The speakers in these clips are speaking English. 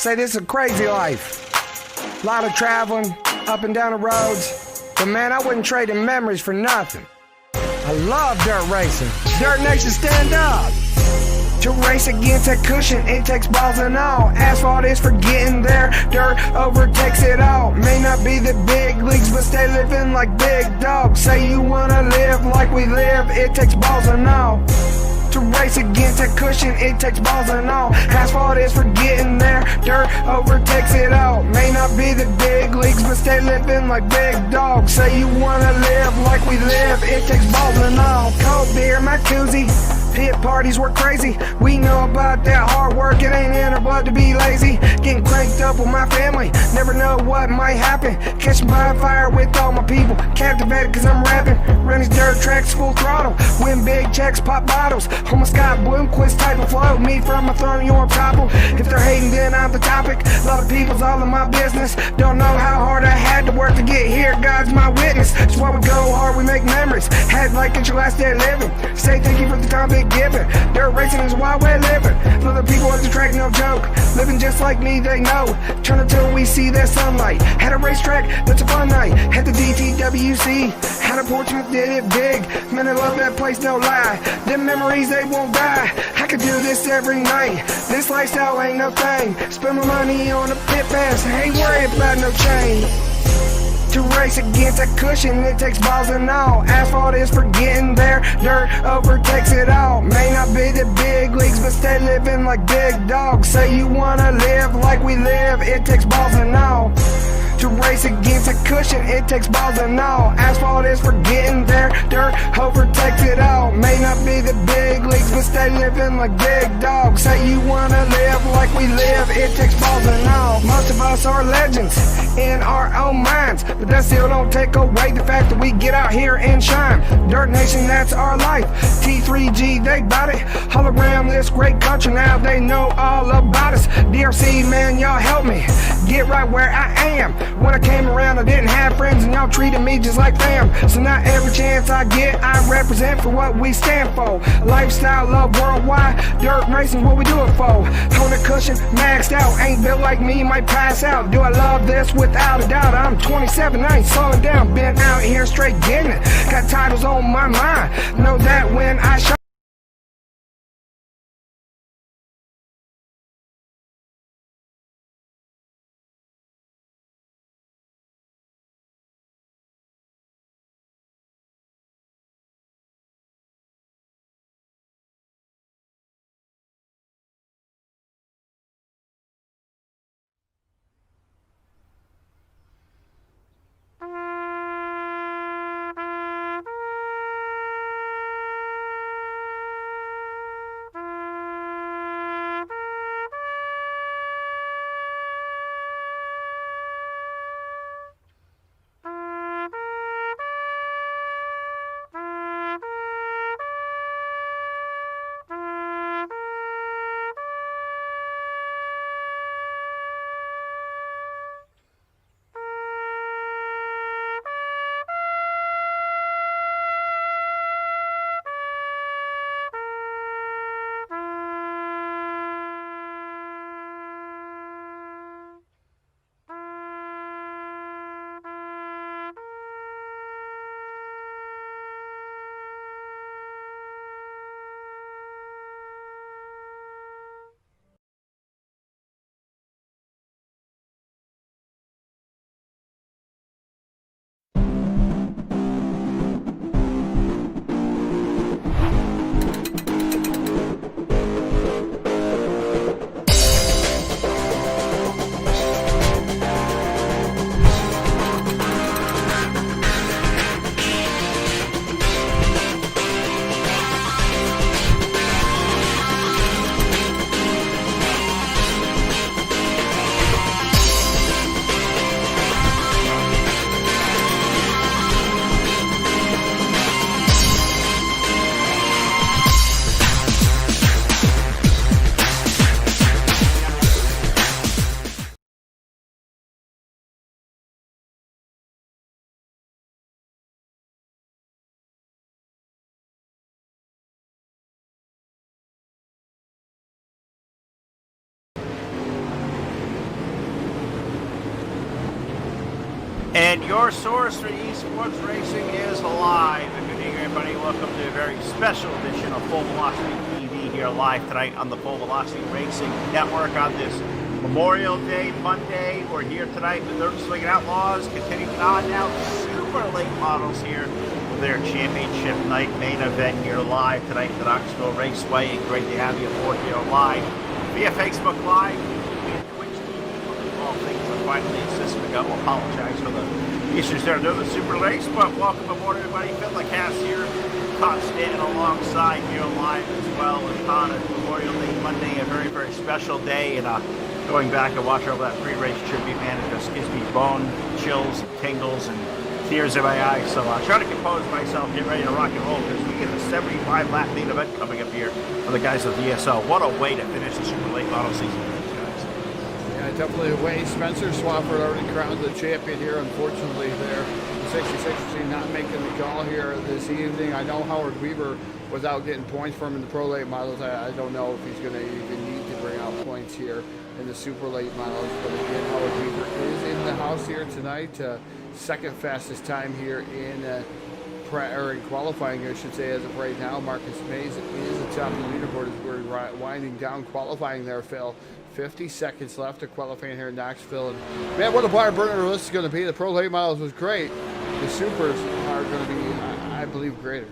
say this is a crazy life. A lot of traveling, up and down the roads. But man, I wouldn't trade the memories for nothing. I love dirt racing. Dirt Nation, stand up. To race against that cushion, it takes balls and all. Asphalt is for getting there, dirt overtakes it all. May not be the big leagues, but stay living like big dogs. Say you wanna live like we live, it takes balls and all. To race against that cushion, it takes balls and all. Asphalt is for getting there, dirt overtakes it all. May not be the big leagues, but stay living like big dogs. Say you wanna live like we live, it takes balls and all. Cold beer, my koozie. Pit parties were crazy. We know about that hard work. It ain't in our blood to be lazy. Getting cranked up with my family. Never know what might happen. Catching by fire with all my people. Captivated cause I'm rapping. Run these dirt tracks full throttle. Win big checks, pop bottles. On my Scott Bloomquist type of flow. Me from a throne, you're on top of. If they're hating, then I'm the topic. A lot of people's all in my business. Don't know how hard I had to work to get here. God's my witness. That's why we go hard, we make memories. Had like it's your last day living. Say thank you for the time big giving. Dirt racing is why we're living. For the people at the track, no joke. Living just like me, they know. Turn until we see that sunlight. Had a racetrack, that's a fun night. Had the DTWC. Had a Portsmouth, did it big. Man, I love that place, no lie. Them memories, they won't die. I could do this every night. This lifestyle ain't no thing. Spend my money on a pit pass. Ain't worried about no change. To race against that cushion, it takes balls and all. Asphalt is for getting there, dirt overtakes it all. May not be the big leagues, but stay living like big dogs. Say you wanna live like we live, it takes balls and all. To race against a cushion, it takes balls and all. Asphalt is for getting there, dirt overtakes it all. May not be the big leagues, but stay living like big dogs. Say you wanna live like we live, it takes balls and all. Most of us are legends in our own minds, but that still don't take away the fact that we get out here and shine. Dirt Nation, that's our life. T3G, they bout it. All around this great country now, they know all about us. DRC, man, y'all help me get right where I am. When I came around, I didn't have friends, and y'all treated me just like fam. So now every chance I get, I represent for what we stand for. Lifestyle, love worldwide, dirt racing's what we do it for. On the cushion, maxed out, ain't built like me, might pass out. Do I love this? Without a doubt. I'm 27, I ain't slowing down. Been out here straight getting it. Got titles on my mind. Know that when I show And your source for esports racing is live. And good evening, everybody. Welcome to a very special edition of Full Velocity TV here live tonight on the Full Velocity Racing Network on this Memorial Day Monday. We're here tonight with Dirt Swinging Outlaws, continuing on now super late models here for their championship night main event here live tonight at the Knoxville Raceway. And great to have you aboard here live via Facebook Live, via Twitch TV. All things are finally a system ago. Apologize for the issues there during the super race, but welcome aboard, everybody. Phil LaCasse here. Todd standing alongside here live as well with Todd at Memorial Day Monday, a very, very special day. And going back and watching over that pre-race tribute, man, it just gives me bone chills, tingles, and tears in my eyes. So I try to compose myself, get ready to rock and roll, because we get a 75 lap main event coming up here for the guys of DSO. What a way to finish the super late model season for these guys. Yeah, definitely a way. Spencer Swafford already crowned the champion here. Unfortunately, there, the 66 team not making the call here this evening. I know Howard Weaver, without getting points from in the pro late models, I don't know if he's going to even need to bring out points here in the super late models. But again, Howard Weaver is in the house here tonight. Second fastest time here in qualifying, I should say, as of right now. Marcus Mays is atop the leaderboard as we're winding down qualifying there, Phil. 50 seconds left to qualifying here in Knoxville. And man, what a bar burner this is going to be. The pro late models was great. The supers are going to be, I believe, greater.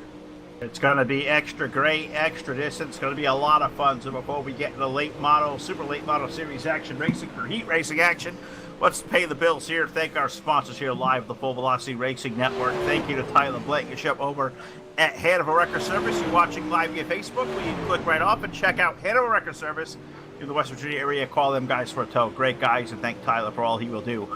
It's going to be extra great, extra distance. It's going to be a lot of fun. So before we get into late model, super late model series action racing for heat racing action, let's pay the bills here. Thank our sponsors here live at the Full Velocity Racing Network. Thank you to Tyler Blankenship over at Hanover Record Service. You're watching live via Facebook. Well, you can click right off and check out Hanover Record Service in the West Virginia area. Call them guys for a tow. Great guys, and thank Tyler for all he will do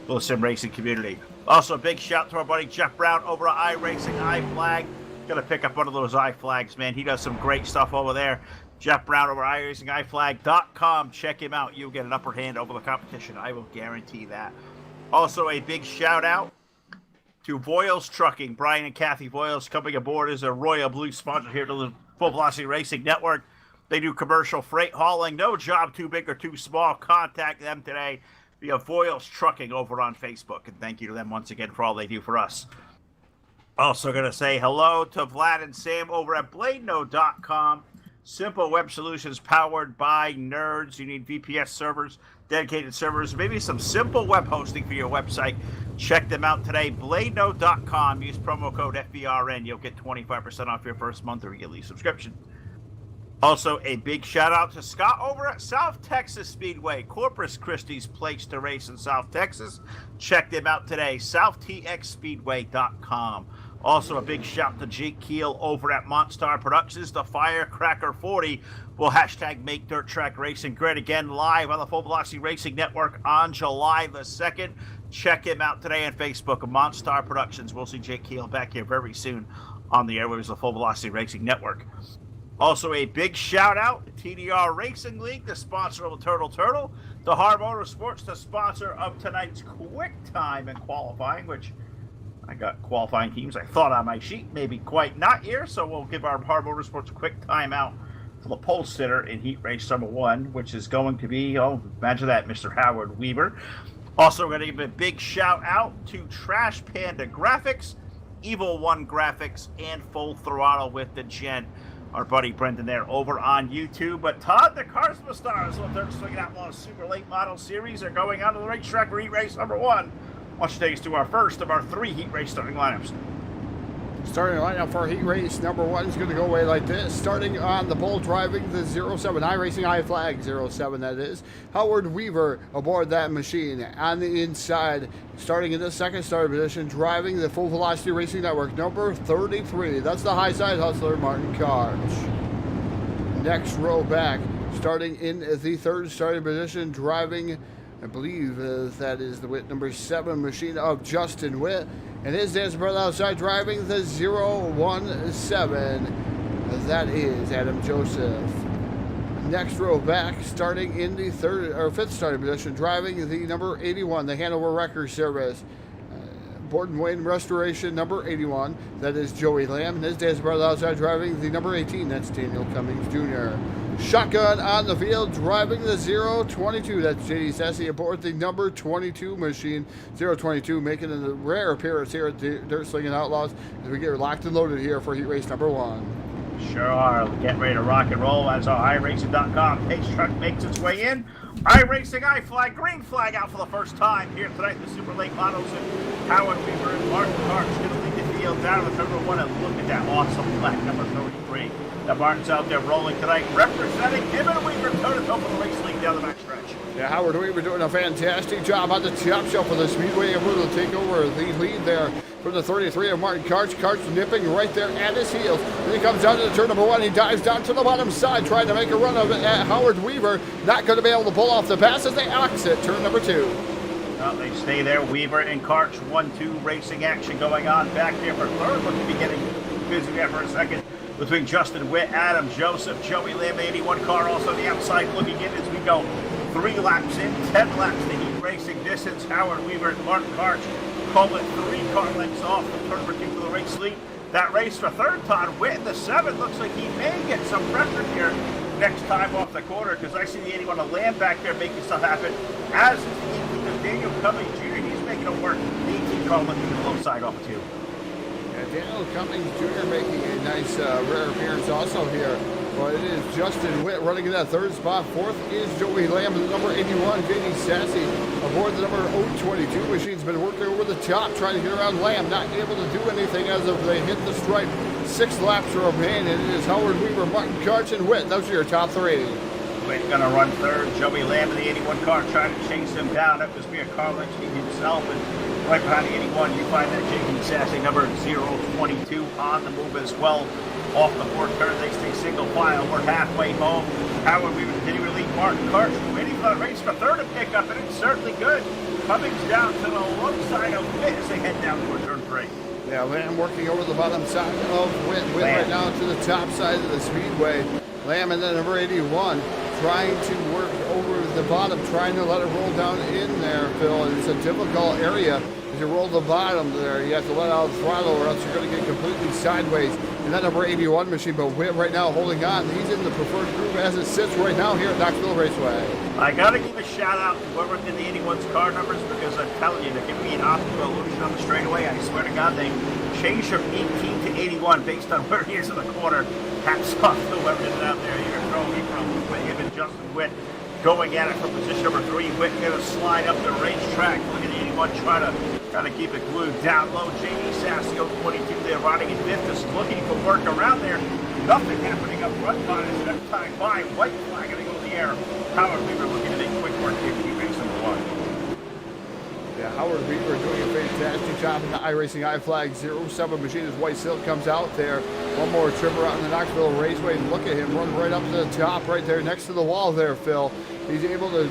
for the sim racing community. Also, a big shout to our buddy Jeff Brown over at iRacing iFlag. Got to pick up one of those iFlags, man. He does some great stuff over there. Jeff Brown over at iRacingIFlag.com. Check him out. You'll get an upper hand over the competition. I will guarantee that. Also, a big shout out to Voiles Trucking. Brian and Kathy Voiles coming aboard as a Royal Blue sponsor here to the Full Velocity Racing Network. They do commercial freight hauling. No job too big or too small. Contact them today via Voiles Trucking over on Facebook. And thank you to them once again for all they do for us. Also going to say hello to Vlad and Sam over at BladeNode.com. Simple web solutions powered by nerds. You need VPS servers, dedicated servers, maybe some simple web hosting for your website. Check them out today. BladeNode.com. Use promo code FVRN. You'll get 25% off your first month or yearly subscription. Also, a big shout out to Scott over at South Texas Speedway. Corpus Christi's place to race in South Texas. Check them out today. SouthTXSpeedway.com. Also, a big shout to Jake Keel over at Monstar Productions. The Firecracker 40 will hashtag Make Dirt Track Racing great again, live on the Full Velocity Racing Network on July the 2nd. Check him out today on Facebook, Monstar Productions. We'll see Jake Keel back here very soon on the airwaves of the Full Velocity Racing Network. Also, a big shout out to TDR Racing League, the sponsor of the Turtle, to Hard Motorsports, the sponsor of tonight's quick time and qualifying, which I got qualifying teams I thought on my sheet, maybe quite not here, so we'll give our Hard Motorsports a quick timeout for the pole sitter in heat race number 1, which is going to be, oh, imagine that, Mr. Howard Weaver. Also, we're going to give a big shout out to Trash Panda Graphics, Evil One Graphics, and Full Throttle with the Gent. Our buddy Brendan there over on YouTube. But Todd, the Carsma Stars, well, they're swinging out on a super late model series. Are going on to the racetrack for heat race number 1. Why don't you take us to our first of our 3 heat race starting lineups? Starting lineup for heat race number 1 is going to go away like this. Starting on the pole, driving the 07, iRacing iFlag 07, that is. Howard Weaver aboard that machine. On the inside, starting in the second starting position, driving the Full Velocity Racing Network, number 33. That's the high side hustler, Martin Karch. Next row back, starting in the third starting position, driving, I believe that is the Witt number 7 machine of Justin Witt. And his dance brother outside driving the 017. That is Adam Joseph. Next row back, starting in the fifth starting position, driving the number 81, the Hanover Record Service. Borden Wayne Restoration, number 81. That is Joey Lamb. And his dance brother outside driving the number 18. That's Daniel Cummings Jr. Shotgun on the field, driving the 022. That's JD Sassy aboard the number 22 machine. 022 making a rare appearance here at the Dirt Slinging Outlaws as we get locked and loaded here for heat race number 1. Sure are. Get ready to rock and roll as our iRacing.com pace truck makes its way in. iRacing iFlag, green flag out for the first time here tonight. The Super Late Models and Howard Weaver and Martin Karch going to lead the field down to the number 1. And look at that awesome flag, number 33. The Martin's out there rolling tonight, representing him and Weaver toe-to-toe for the race lead down the backstretch. Yeah, Howard Weaver doing a fantastic job on the top shelf of the Speedway, able to take over the lead there from the 33 of Martin Karch. Karch nipping right there at his heels. Then he comes down to the turn number 1. He dives down to the bottom side, trying to make a run of it at Howard Weaver. Not going to be able to pull off the pass as they exit turn number 2. Well, they stay there. Weaver and Karch, 1-2 racing action going on back there for third. Looking to be getting busy there for a second between Justin Witt, Adam Joseph, Joey Lamb, 81 car also on the outside looking in as we go 3 laps in, 10 laps to heat racing distance. Howard Weaver and Martin Karch call it 3 car lengths off the turn number 2 for the race lead. That race for third, Todd Witt in the 7th. Looks like he may get some pressure here next time off the corner because I see the 81 of Lamb back there making stuff happen. As is the 18 of Daniel Cummings Jr. He's making it work. The 18 car looking to the low side off of 2. Daniel Cummings Jr. making a nice rare appearance also here. But it is Justin Witt running in that 3rd spot. 4th is Joey Lamb, the number 81. JD Sassy aboard the number 022 machine's been working over the top, trying to get around Lamb. Not able to do anything as of they hit the stripe. 6 laps remain, and it is Howard Weaver, Martin Karch, and Witt. Those are your top 3. Witt gonna run 3rd. Joey Lamb in the 81 car trying to chase him down. That was via Carl Lynch himself. And right behind the 81, you find that JD Sassy, number 022, on the move as well. Off the 4th turn, they stay single file. We're halfway home. Howard Weaver continue to lead Martin Karch, waiting for the race for 3rd to pick up, and it's certainly good. Cummings down to the low side of Witt as they head down toward turn 3. Yeah, Lamb working over the bottom side of Witt. Witt right now to the top side of the Speedway. Lamb and then number 81 trying to work over the bottom, trying to let it roll down in there, Phil. It's a difficult area. As you roll the bottom there, you have to let out the throttle or else you're going to get completely sideways. And that number 81 machine, but Witt right now holding on. He's in the preferred group as it sits right now here at Knoxville Raceway. I got to give a shout out to whoever did the 81's car numbers because I'm telling you, there can be an optical illusion on the straightaway. I swear to God, they changed from 18 to 81 based on where he is in the corner. Hats off to whoever did it out there. You're going to throw me from with him and Justin Witt going at it from position number 3. Witt going to slide up the racetrack. Look at the 81 trying to keep it glued down low. JD Sassy 22 there riding in 5th, just looking for work around there. Nothing happening up front on it. That time by white flag going to go in the air. Howard Weaver looking to make quick work here to race number 1. Yeah, Howard Weaver doing a fantastic job in the iRacing iFlag 07 machine as White Silk comes out there. One more trip around the Knoxville Raceway. Look at him run right up to the top right there next to the wall there, Phil. He's able to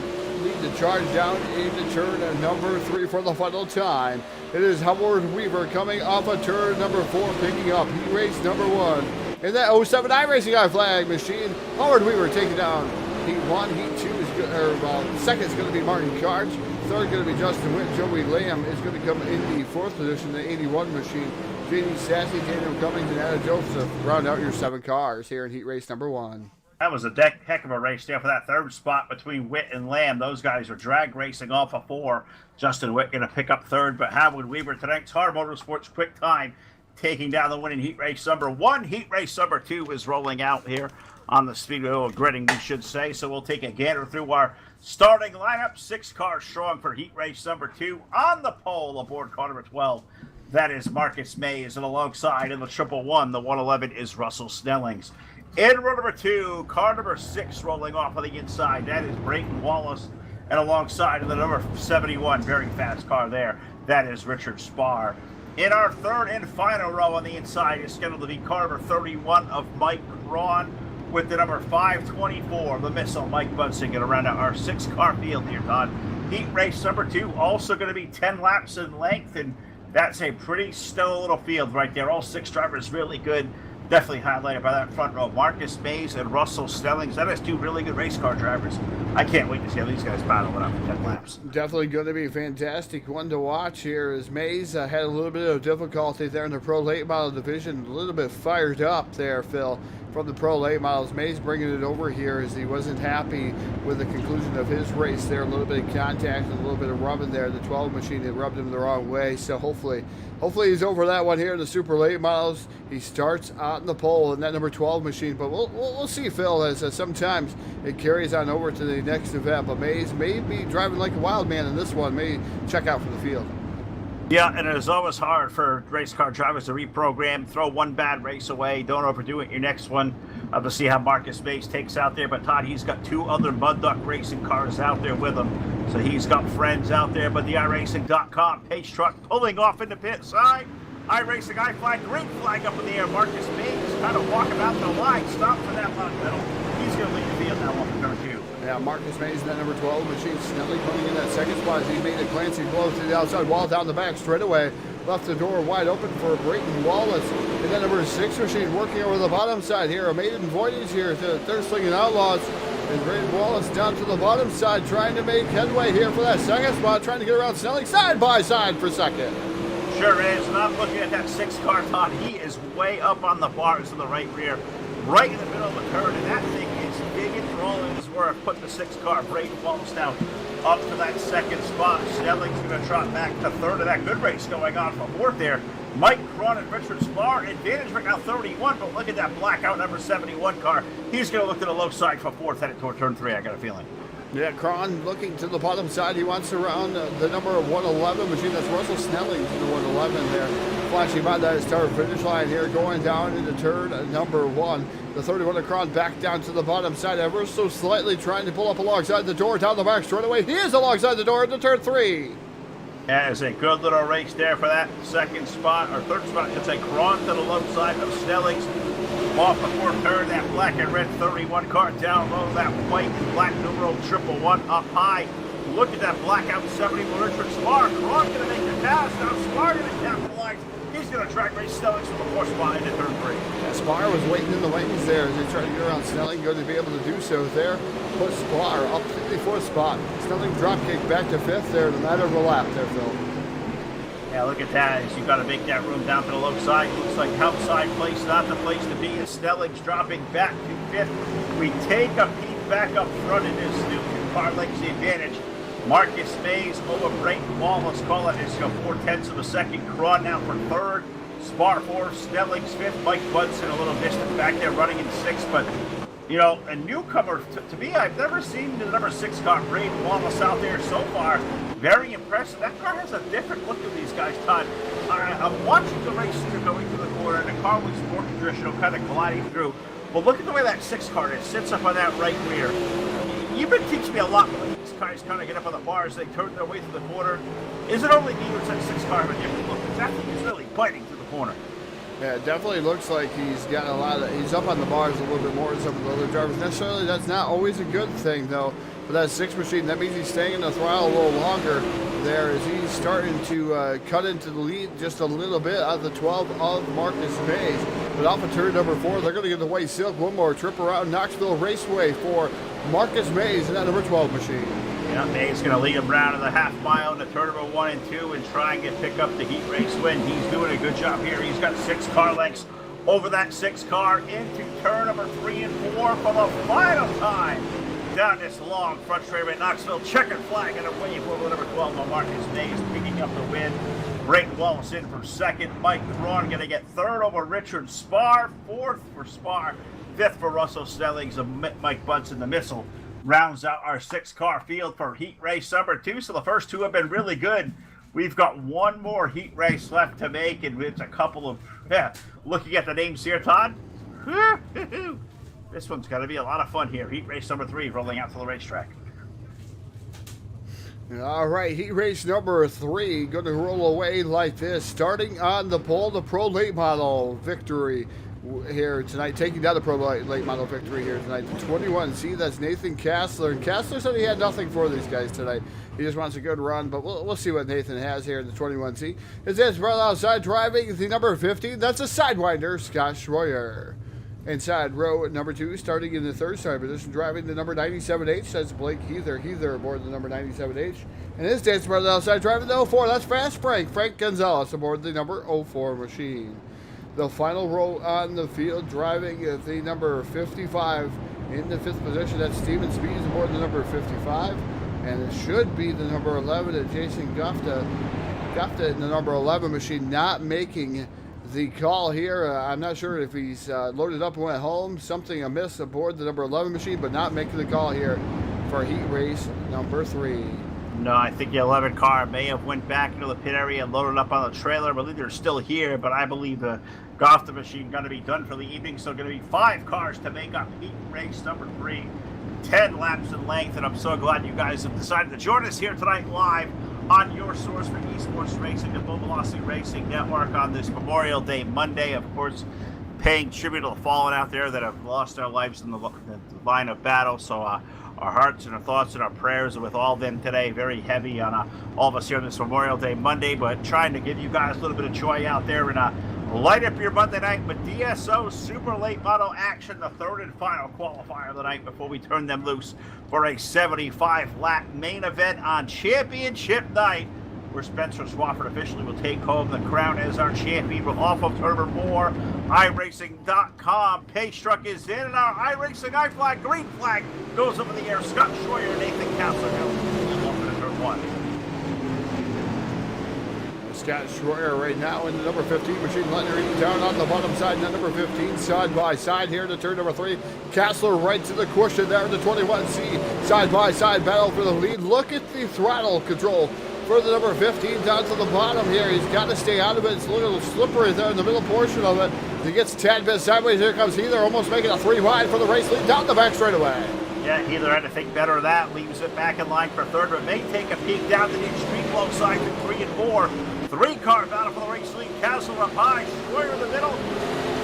lead the charge down into turn number 3 for the final time. It is Howard Weaver coming off of turn number 4, picking up heat race number 1. In that 07 iRacing iFlag machine, Howard Weaver taking down heat 1, heat 2 is good, second is going to be Martin Karch. 3rd going to be Justin Witt. Joey Lamb is going to come in the 4th position, the 81 machine. JD Sassy, Daniel Cummings, and Adam Joseph round out your 7 cars here in heat race number 1. That was a heck of a race there for that 3rd spot between Witt and Lamb. Those guys are drag racing off of 4. Justin Witt going to pick up 3rd, but Howard Weaver, tonight's Hard Motorsports quick time, taking down the win in heat race number 1. Heat race number 2 is rolling out here on the Speedway, or gridding, we should say. So we'll take a gander through our starting lineup. 6 cars strong for heat race number 2. On the pole aboard car number 12, that is Marcus Mays, and alongside in the 111, the 111 is Russell Snellings. In row number 2, car number 6 rolling off on the inside. That is Brayton Wallace. And alongside of the number 71, very fast car there, that is Richard Spar. In our 3rd and final row on the inside is scheduled to be car number 31 of Mike Cron with the number 524, the Missile, Mike Bunson, going to round out our 6-car field here, Todd. Heat race number 2, also going to be 10 laps in length, and that's a pretty stellar little field right there. All 6 drivers really good. Definitely highlighted by that front row. Marcus Mays and Russell Snellings. That is 2 really good race car drivers. I can't wait to see how these guys battle it out for 10 laps. Definitely going to be a fantastic one to watch here as Mays had a little bit of difficulty there in the Pro Late Model Division. A little bit fired up there, Phil. from the Pro Late Models. Mays bringing it over here as he wasn't happy with the conclusion of his race there. A little bit of contact and a little bit of rubbing there. The 12 machine had rubbed him the wrong way. So hopefully he's over that one here in the Super Late Models. He starts on the pole in that number 12 machine. But we'll see, Phil, as sometimes it carries on over to the next event. But Mays may be driving like a wild man in this one. May check out from the field. Yeah, and it is always hard for race car drivers to reprogram, throw one bad race away, don't overdo it in your next one. To see how Marcus Mays takes out there. But Todd, he's got 2 other Mud Duck racing cars out there with him. So he's got friends out there. But the iRacing.com pace truck pulling off in the pit side. iRacing, I-Flag, green flag up in the air. Marcus Mays kind of walking out the line. Stop for that left pedal. He's going to lead the field now on turn 2. Yeah, Marcus Mays in that number 12 machine. Snelly coming in that second spot as he made a glancing blow to the outside wall down the back straight away. Left the door wide open for Brayton Wallace. And that number 6 machine working over the bottom side here. A maiden voyage here to Third Slinging Outlaws. And Brayton Wallace down to the bottom side trying to make headway here for that second spot. Trying to get around Snelling side by side for second. Sure is. And I'm looking at that 6 car, Todd. He is way up on the bars in the right rear. Right in the middle of the turn. And that thing is big and for all it is worth. Putting the 6 car, Brayton Wallace down up to that second spot. Snelling's going to trot back to third of that good race going on for fourth there. Mike Cron and Richard Spar, advantage right now 31, but look at that blackout number 71 car. He's going to look to the low side for fourth, headed toward turn 3, I got a feeling. Yeah, Cron looking to the bottom side. He wants to round the number 111 machine. That's Russell Snelling to the 111 there. Flashing by that start finish line here, going down into turn number 1. The 31 of Cron back down to the bottom side, ever so slightly trying to pull up alongside the door, down the back straight away. He is alongside the door into turn 3. That is a good little race there for that second spot, or third spot, I should say. Cron to the low side of Snelling's. Off before turn, that black and red 31 car down low, that white and black numeral 111 up high. Look at that blackout 71 Richard Spar. Cron going to make the pass. Now Spar going to capitalize. He's going to track race Snelling's from the 4th spot into turn 3. Yeah, Spar was waiting in the wings there as they tried to get around Snelling. Going to be able to do so there. Put Spar up to the 4th spot. Snelling drop kick back to 5th there in a matter of a lap there, Phil. Yeah, look at that. As you've got to make that room down to the low side. Looks like outside place, not the place to be. As Snelling's dropping back to 5th. We take a peek back up front in this new car lengths the advantage. Marcus Mays over Brayton Wallace. Call it as 4/10 of a second. Cron now for 3rd. Spar 4th. Snelling's 5th. Mike Budson a little distant back there running in 6th. But, you know, a newcomer, to me, I've never seen the number 6 car, Brayton Wallace, out there so far. Very impressive. That car has a different look to these guys, Todd. I'm watching the race through going through the corner, and the car looks more traditional, kind of gliding through. But look at the way that 6 car is. Sits up on that right rear. You've been teaching me a lot when these cars kind of get up on the bars, they turn their way through the corner. Is it only me or is that 6 car have a different look? Because that thing is really biting through the corner. Yeah, it definitely looks like he's got a lot of, he's up on the bars a little bit more than some of the other drivers. Necessarily, that's not always a good thing, though. For that 6 machine, that means he's staying in the throttle a little longer there as he's starting to cut into the lead just a little bit out of the 12 of Marcus Mays. But off of turn number 4, they're going to get the white silk. One more trip around Knoxville Raceway for Marcus Mays in that number 12 machine. Yeah, Mays going to lead him round to the half mile into turn number 1 and 2 and try and pick up the heat race win. He's doing a good job here. He's got 6 car lengths over that 6 car into turn number 3 and 4 for the final time. Down this long front straightaway, Knoxville checkered flag and away for number 12 on Marcus Mays picking up the win. Brayton Wallace in for 2nd. Mike Cron going to get 3rd over Richard Spar. 4th for Spar. 5th for Russell Snelling's. Mike Budson, the missile, rounds out our 6 car field for heat race number 2. So the first 2 have been really good. We've got one more heat race left to make, and it's a couple of, looking at the names here, Todd. This one's going to be a lot of fun here. Heat race number 3 rolling out to the racetrack. All right, heat race number 3 going to roll away like this. Starting on the pole, the Pro Late Model victory here tonight, taking down the Pro Late Model victory here tonight. The 21C, that's Nathan Kassler. And Kassler said he had nothing for these guys tonight. He just wants a good run, but we'll see what Nathan has here in the 21C. His is right outside driving the number 15. That's a Sidewinder, Scott Schroyer. Inside row number 2, starting in the 3rd start position, driving the number 97H. That's Blake Heather aboard the number 97H. And his dance brother outside driving the 04. That's Fast Frank Gonzalez aboard the number 04 machine. the final row on the field, driving the number 55 in the 5th position. That's Steven Spees aboard the number 55. And it should be the number 11, Jason Gufta in the number 11 machine, not making the call here. I'm not sure if he's loaded up and went home. Something amiss aboard the number 11 machine, but not making the call here for heat race number 3. No, I think the 11 car may have went back into the pit area and loaded up on the trailer. I believe they're still here, but I believe the Gofta machine going to be done for the evening. So going to be 5 cars to make up heat race number 3. 10 laps in length, and I'm so glad you guys have decided to join us here tonight live on your source for esports racing, the Full Velocity Racing Network, on this Memorial Day Monday. Of course, paying tribute to the fallen out there that have lost their lives in the line of battle. So our hearts and our thoughts and our prayers are with all of them today. Very heavy on all of us here on this Memorial Day Monday, but trying to give you guys a little bit of joy out there and light up your Monday night with DSO Super Late Model action, the 3rd and final qualifier of the night before we turn them loose for a 75-lap main event on Championship Night, where Spencer Swafford officially will take home the crown as our champion. We're off of turn number 4, iRacing.com. Pace truck is in, and our iRacing I-flag, green flag, goes over the air. Scott Schroyer, Nathan Castle, off into turn 1. Scott Schroyer right now in the number 15 machine, letting her eat down on the bottom side. And the number 15 side by side here to turn number 3. Castler right to the cushion there in the 21C. Side by side battle for the lead. Look at the throttle control for the number 15 down to the bottom here. He's got to stay out of it. It's a little slippery there in the middle portion of it. He gets a tad bit sideways. Here comes Heather, almost making a 3 wide for the race lead down the back straight away. Yeah, Heather had to think better of that. Leaves it back in line for 3rd, but may take a peek down to the extreme low side to 3 and 4. 3-car battle for the race lead. Castle up high, Schroyer in the middle.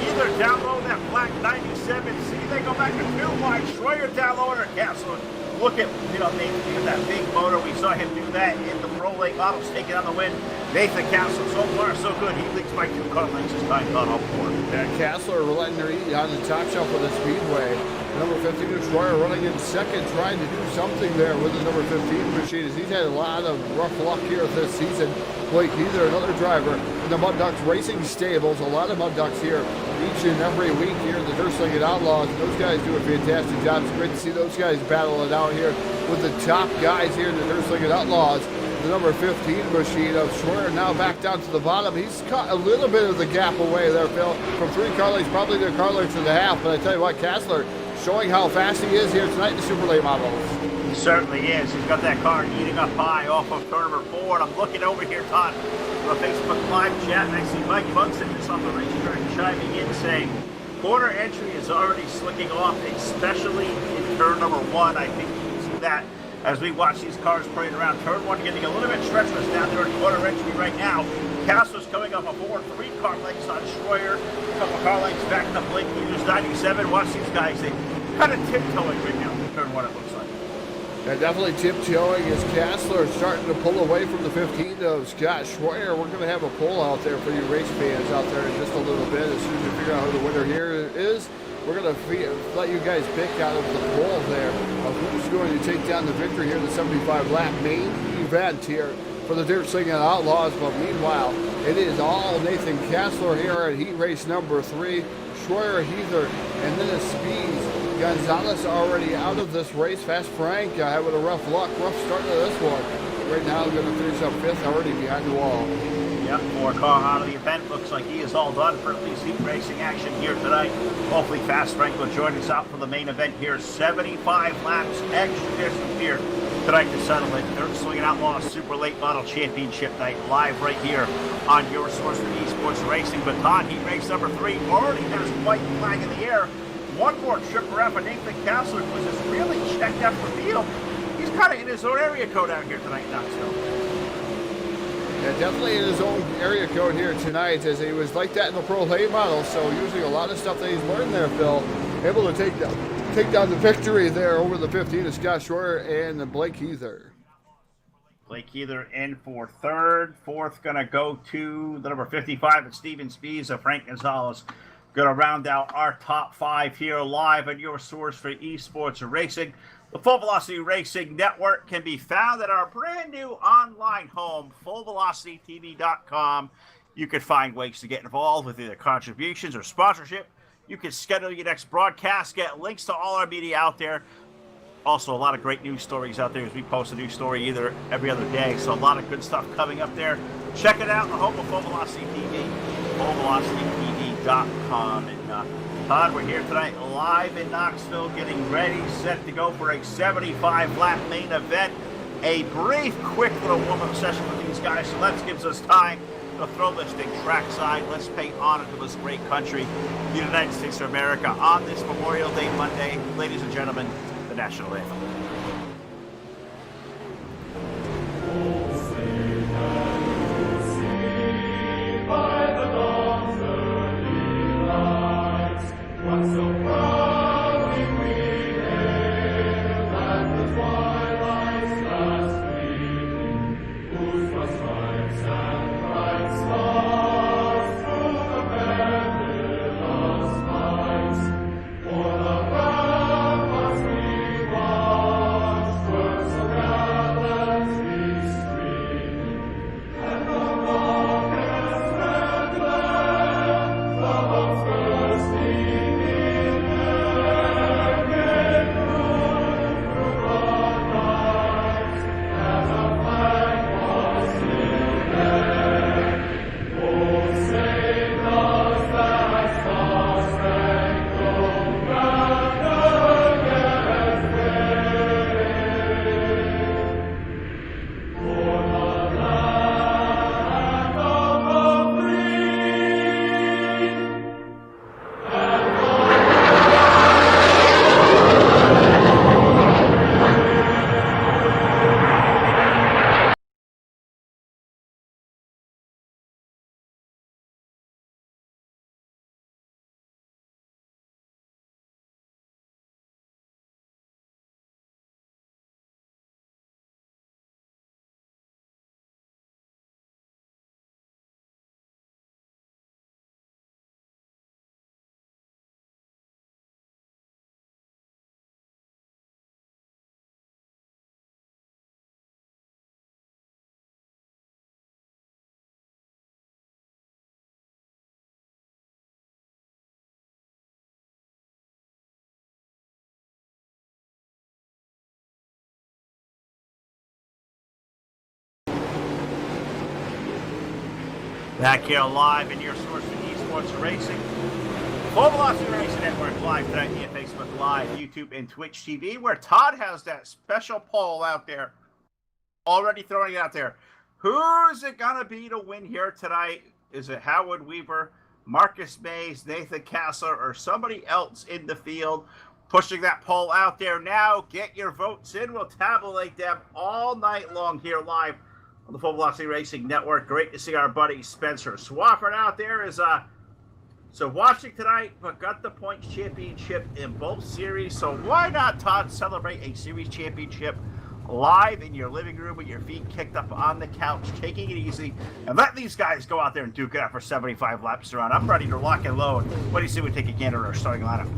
Either down low that black 97C. They go back to 2 wide. Schroyer down low under Castle. Look at, Nathan, that big motor. We saw him do that in the Pro Late Models, taking on the win. Nathan Castle, so far, so good. He leads by 2 car lengths this time, not up 4. Yeah, Castler letting her eat on the top shelf of the Speedway. Number 15 is Schroyer running in second, trying to do something there with the number 15 machine. He's had a lot of rough luck here this season. Blake Heather, another driver in the Mud Ducks Racing Stables. A lot of Mud Ducks here each and every week here at the Dirt Slinging Outlaws. Those guys do a fantastic job. It's great to see those guys battle it out here with the top guys here in the Dirt Slinging Outlaws. The number 15 machine of Schroyer now back down to the bottom. He's caught a little bit of the gap away there, Phil, from 3 car lengths, probably to a car length and a half. But I tell you what, Castler showing how fast he is here tonight in the Super Late Models. He certainly is. He's got that car eating up high off of turn number 4. And I'm looking over here, Todd, to the Facebook Live chat, and I see Mike Munson just off the racetrack chiming in saying, corner entry is already slicking off, especially in turn number 1. I think you can see that as we watch these cars parade around. Turn 1 getting a little bit treacherous down there in corner entry right now. Castler's coming up a 3 car lengths on Schroyer. A couple car lengths back to Blake Heather's 97. Watch these guys. They kind of tiptoeing right now in turn 1, it looks like. Yeah, definitely tiptoeing as Castler starting to pull away from the 15 of Scott Schroyer. We're going to have a poll out there for you race fans out there in just a little bit. As soon as we figure out who the winner here is, we're going to let you guys pick out of the poll there of who's going to take down the victory here in the 75-lap main event here for the Dirt Slinging Outlaws. But meanwhile, it is all Nathan Castler here at heat race number 3. Schroyer, Heather, and then it's Spees. Gonzalez already out of this race. Fast Frank having a rough start to this one. Right now, going to finish up 5th, already behind the wall. Yep, 4-car out of the event. Looks like he is all done for at least heat racing action here tonight. Hopefully Fast Frank will join us out for the main event here. 75 laps, extra distance here tonight to settle it. Dirt Slinging Outlaws Super Late Model Championship Night live right here on your source for esports racing. But Todd, heat race number 3 already has white flag in the air. One more trip around for Nathan Castler, who was just really checked out the field. He's kind of in his own area code out here tonight in Knoxville. Yeah, definitely in his own area code here tonight, as he was like that in the Pro Late Model. So using a lot of stuff that he's learned there, Phil, able to take down the victory there over the 15 of Scott Schroyer and Blake Heather. Blake Heather in for 3rd. 4th going to go to the number 55 of Steven Spees of Frank Gonzalez. Going to round out our top 5 here live on your source for esports racing. The Full Velocity Racing Network can be found at our brand new online home, fullvelocitytv.com. You can find ways to get involved with either contributions or sponsorship. You can schedule your next broadcast, get links to all our media out there. Also, a lot of great news stories out there as we post a new story either every other day. So a lot of good stuff coming up there. Check it out, the home of Full Velocity TV, fullvelocitytv.com. And Todd, we're here tonight live in Knoxville, getting ready, set to go for a 75-lap main event. A brief, quick little warm-up session with these guys. So that gives us time to throw this thing trackside. Let's pay honor to this great country, the United States of America, on this Memorial Day Monday. Ladies and gentlemen, the national anthem. Back here live in your source for esports racing. Full Velocity Racing Network live tonight via Facebook Live, YouTube, and Twitch TV, where Todd has that special poll out there. Already throwing it out there. Who's it going to be to win here tonight? Is it Howard Weaver, Marcus Mays, Nathan Kessler, or somebody else in the field? Pushing that poll out there now. Get your votes in. We'll tabulate them all night long here live on the Full Velocity Racing Network. Great to see our buddy Spencer Swafford out there. Is so watching tonight, but got the points championship in both series. So why not, Todd, celebrate a series championship live in your living room with your feet kicked up on the couch, taking it easy, and let these guys go out there and duke it out for 75 laps around. I'm ready to lock and load. What do you say we take a gander at our starting lineup?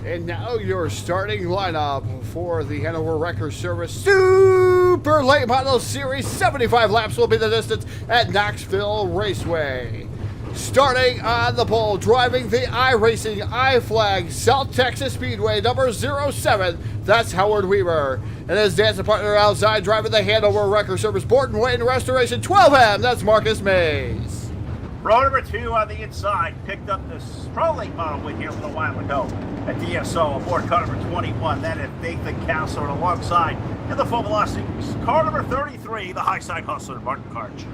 And now your starting lineup for the Hanover Wrecker Service Super Late Model Series. 75 laps will be the distance at Knoxville Raceway. Starting on the pole, driving the iRacing iFlag South Texas Speedway, number 07, that's Howard Weaver. And his dancing partner outside, driving the Hanover Wrecker Service Borton Wayne Restoration 12M, that's Marcus Mays. Row number 2 on the inside, picked up this Pro Late model win here a little while ago at DSO aboard car number 21. That is Nathan Kessler, and alongside in the Full Velocity car number 33, the high side hustler, Martin Karch.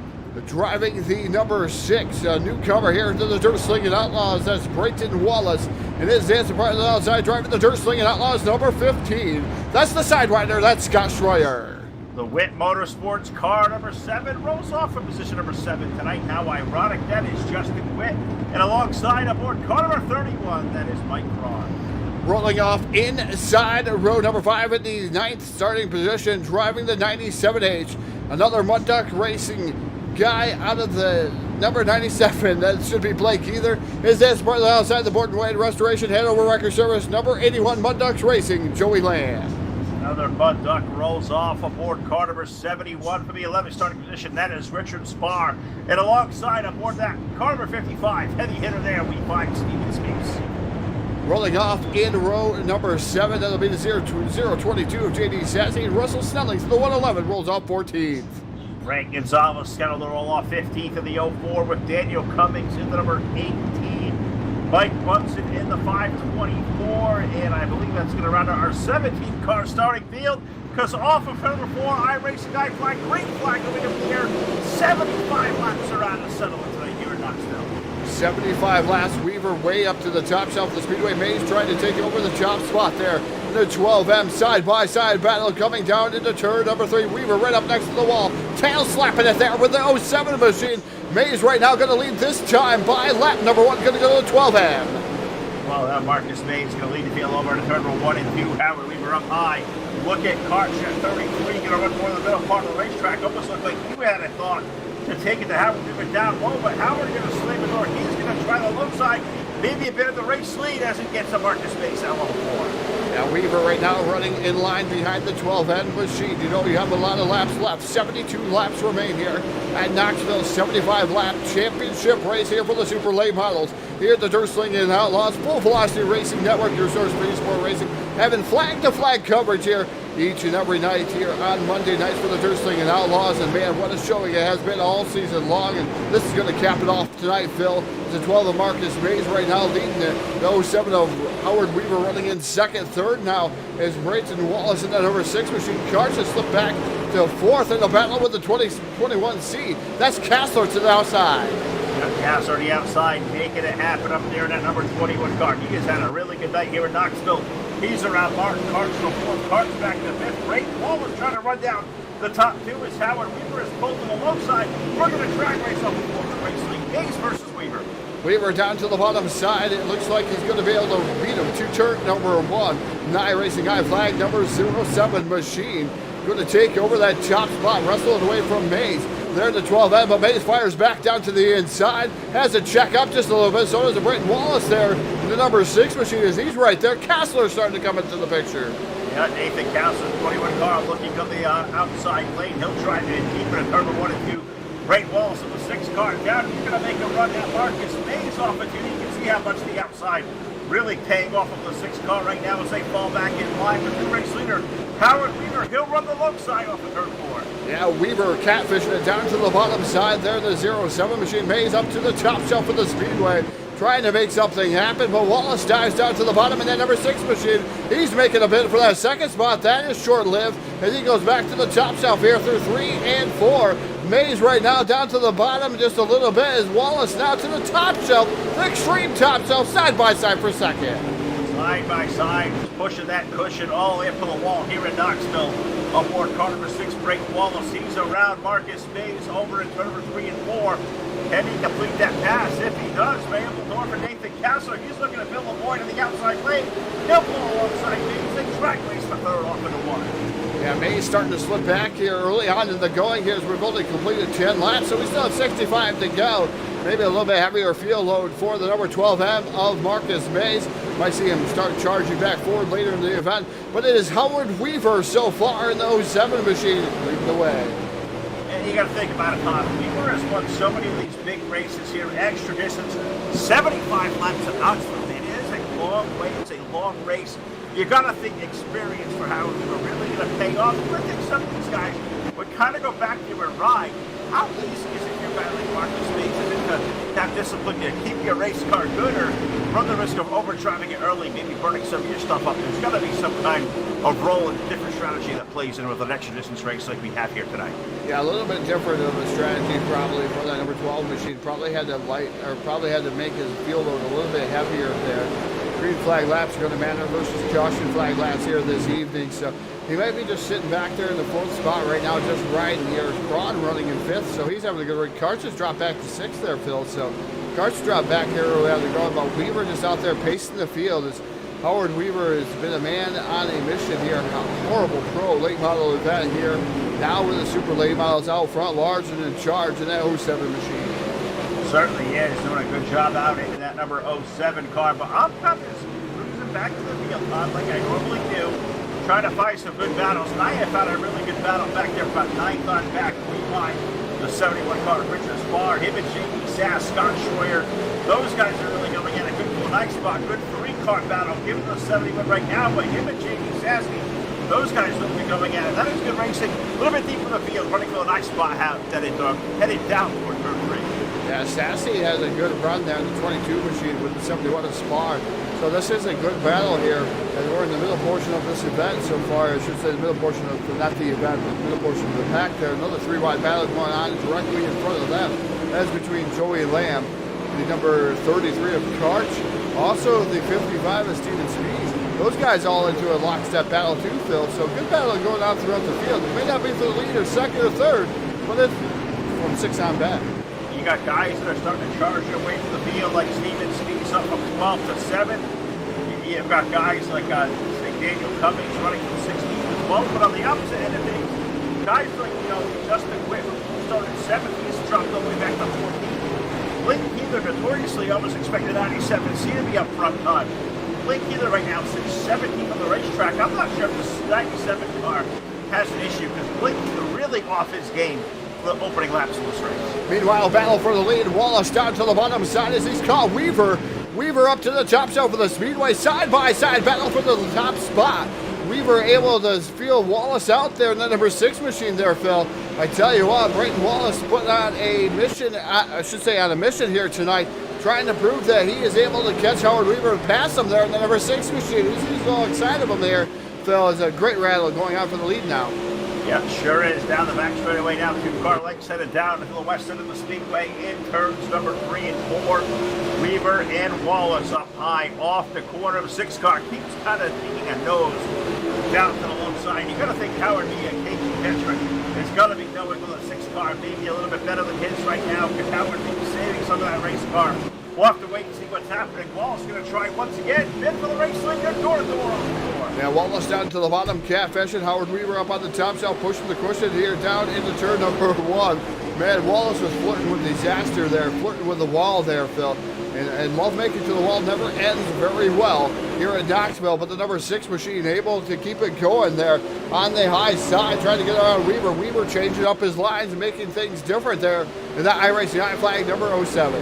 Driving the number 6, a newcomer here to the Dirt Slinging Outlaws, that's Brayton Wallace. And his dancing partner outside, driving the Dirt Slinging Outlaws, number 15. That's the Sidewinder, that's Scott Schroyer. The Witt Motorsports car number 7 rolls off from position number 7 tonight. How ironic, that is Justin Witt. And alongside aboard car number 31, that is Mike Cron. Rolling off inside row number 5 at the 9th starting position, driving the 97H. Another Mud Duck Racing guy out of the number 97, that should be Blake Either. His dance partner outside the Borton Wayne Restoration Hanover Wrecker Service, number 81 Mud Ducks Racing, Joey Lamb. Another Bud Duck rolls off aboard car number 71 for the 11th starting position. That is Richard Spar. And alongside aboard that, car number 55, heavy hitter there, we find Steven Speaks. Rolling off in row number 7, that'll be the 022 of JD Sassy. Russell Snellings, the 111, rolls off 14th. Frank Gonzalez scheduled to roll off 15th in the 04 with Daniel Cummings in the number 18. Mike Bunson in the 524, and I believe that's going to round out our 17 car starting field, because off of number 4, iRacing iFlag, green flag going up in the air, 75 laps around the settlement tonight here in Knoxville. 75 laps, Weaver way up to the top shelf of the Speedway. Mays trying to take over the top spot there. The 12M side-by-side battle coming down into turn number 3. Weaver right up next to the wall. Tail slapping it there with the 07 machine. Mays right now going to lead this time by lap number 1. Going to go to the 12M. Well, Marcus Mays going to lead the field over to turn number 1 and 2. Howard Weaver up high. Look at Karcher 33 going to run more in the middle part of the racetrack. Almost looked like you had a thought to take it to Howard Weaver down low, but Howard going to slam the door. He's going to try the low side. Maybe a bit of the race lead as it gets to Marcus Mays at level 4. Now Weaver right now running in line behind the 12N machine. You know you have a lot of laps left. 72 laps remain here at Knoxville. 75 lap championship race here for the super late models. Here at the Dursling and Outlaws Full Velocity Racing Network, your source for eSport racing, having flag-to-flag coverage here each and every night here on Monday nights for the Dursling and Outlaws. And man, what a showing it has been all season long. And this is going to cap it off tonight, Phil. The 12 of Marcus Mays right now leading the 07 of Howard Weaver running in second. Third now is Brayton Wallace in that number 6 machine. Karcher slipped back to 4th in the battle with the 21C. That's Castler to the outside. Castler on the outside, making it happen up there in that number 21 car. He has had a really good night here in Knoxville. He's around Martin Karcher to 4th, Karcher back to 5th. Brayton Wallace trying to run down the top 2 as Howard Weaver is pulled to the low side. We're going to track race off the race league. Mays versus Weaver. Weaver down to the bottom side. It looks like he's going to be able to beat him to turn number 1. iRacing iFlag number 07 machine. Going to take over that top spot, wrestling away from Mays. There the 12M, but Mays fires back down to the inside. Has to check up just a little bit. So does the Brayton Wallace there. The number 6 machine is he's right there. Castler starting to come into the picture. Yeah, Nathan Castler, 21 car, looking on the outside lane. He'll try to deepen in turn 1 and 2. Brayton Wallace in the 6 car down. He's going to make a run at Marcus Mays off of 2. You can see how much the outside really paying off of the 6 car right now as they fall back in line with the race leader, Howard Weaver. He'll run the low side off of turn 4. Yeah, Weaver catfishing it down to the bottom side there. The 07 machine. Mays up to the top shelf of the Speedway, trying to make something happen, but Wallace dives down to the bottom, and that number 6 machine, he's making a bid for that second spot. That is short-lived, and he goes back to the top shelf here through 3 and 4. Mays right now down to the bottom just a little bit as Wallace now to the top shelf, the extreme top shelf, side by side for second. Side by side, pushing that cushion all the way up to the wall here in Knoxville. Aboard car number 6, Brayton Wallace. He's around Marcus Mays over in turn number 3 and 4. Can he complete that pass? If he does, man, the door for Nathan Castler. He's looking to fill the void in the outside lane. He'll pull alongside Mays and track race the third off into 1. Yeah, Mays starting to slip back here early on in the going here as we've only completed 10 laps, so we still have 65 to go. Maybe a little bit heavier fuel load for the number 12M of Marcus Mays. Might see him start charging back forward later in the event, but it is Howard Weaver so far in the 07 machine leading the way. And you got to think about it, Todd. Weaver has won so many of these big races here, extra distance, 75 laps at Knoxville. It is a long way. It's a long race. You got to think experience for Howard Weaver really going to pay off. I think some of these guys would kind of go back to a ride. How easy is it if you're battling Marcus Mays? Is it to have discipline to keep your race car good, or run the risk of overdriving it early, maybe burning some of your stuff up? There's got to be some kind of role and different strategy that plays in with an extra distance race like we have here tonight. Yeah, a little bit different of a strategy probably for that number 12 machine. Probably had to make his field load a little bit heavier there. Green flag laps are going to matter versus caution flag laps here this evening. So he might be just sitting back there in the 4th spot right now, just riding here. Braun running in 5th, so he's having a good run. Karcher's dropped back to 6th there, Phil. So Karcher dropped back here early on the going, but Weaver just out there pacing the field. As Howard Weaver has been a man on a mission here. A horrible pro late model event here. Now with the super late models out front, large and in charge in that 07 machine. Certainly is doing a good job out in that number 07 car, but I'm kind of cruising back to the field, Todd, like I normally do. trying to find some good battles. And I have found a really good battle back there about 9th on back behind the 71 car. Richard Spar, him and J.D. Sass, Scott Schroyer. Those guys are really coming in a good full night spot. Good 3-car battle. Give it the 71 right now, but him and J.D. Sassy, those guys will be going at it. That is good racing. A little bit deep in the field, running for a nice spot headed down toward turn 3. Yeah, Sassy has a good run there in the 22 machine with the 71 of Spar. So this is a good battle here, and we're in the middle portion of this event so far. I should say the middle portion of, not the event, but the middle portion of the pack there. Another 3-wide battle going on directly in front of them. That's between Joey Lamb, the number 33 of Karch, also the 55 of Steven Spees. Those guys all into a lockstep battle too, Phil. So good battle going on throughout the field. It may not be for the leader, second or third, but it's from 6 on back. You got guys that are starting to charge their way to the field, like Steven Spees up from 12 to 7. You've got guys like Daniel Cummings running from 16 to 12. But on the opposite end of things, guys like, Justin Witt, who started 7th, he's dropped all the way back to 14th. Blake Keeler notoriously almost expected 97C to be up front time. Blake Keeler right now sits 17th on the racetrack. I'm not sure if this 97 car has an issue because Blake Keeler really off his game for the opening laps of this race. Meanwhile, battle for the lead. Wallace down to the bottom side as he's caught Weaver. Weaver up to the top shelf for the Speedway. Side-by-side battle for the top spot. Weaver able to feel Wallace out there in the number 6 machine there, Phil. I tell you what, Brayton Wallace put on a mission, on a mission here tonight, trying to prove that he is able to catch Howard Weaver and pass him there in the number 6 machine. He's all excited of him there. Phil, is a great rattle going on for the lead now. Yep, sure is. Down the back straightaway now, 2-car lengths headed down to the west end of the speedway in turns number 3 and 4. Weaver and Wallace up high off the corner of 6-car. Keeps kind of taking a nose down to the low side. You got to think Howard being a Casey veteran is going to be knowing with a 6-car maybe a little bit better than his right now because Howard may be saving some of that race car. We'll have to wait and see what's happening. Wallace going to try once again. Bid for the race leader, door-to-door on the floor. Yeah, Wallace down to the bottom, cat fishing. Howard Weaver up on the top shelf, pushing the cushion here down into turn number 1. Man, Wallace was flirting with disaster there, flirting with the wall there, Phil. And love making to the wall never ends very well here at Knoxville, but the number 6 machine able to keep it going there on the high side, trying to get around Weaver. Weaver changing up his lines and making things different there in that iRacing I flag number 07.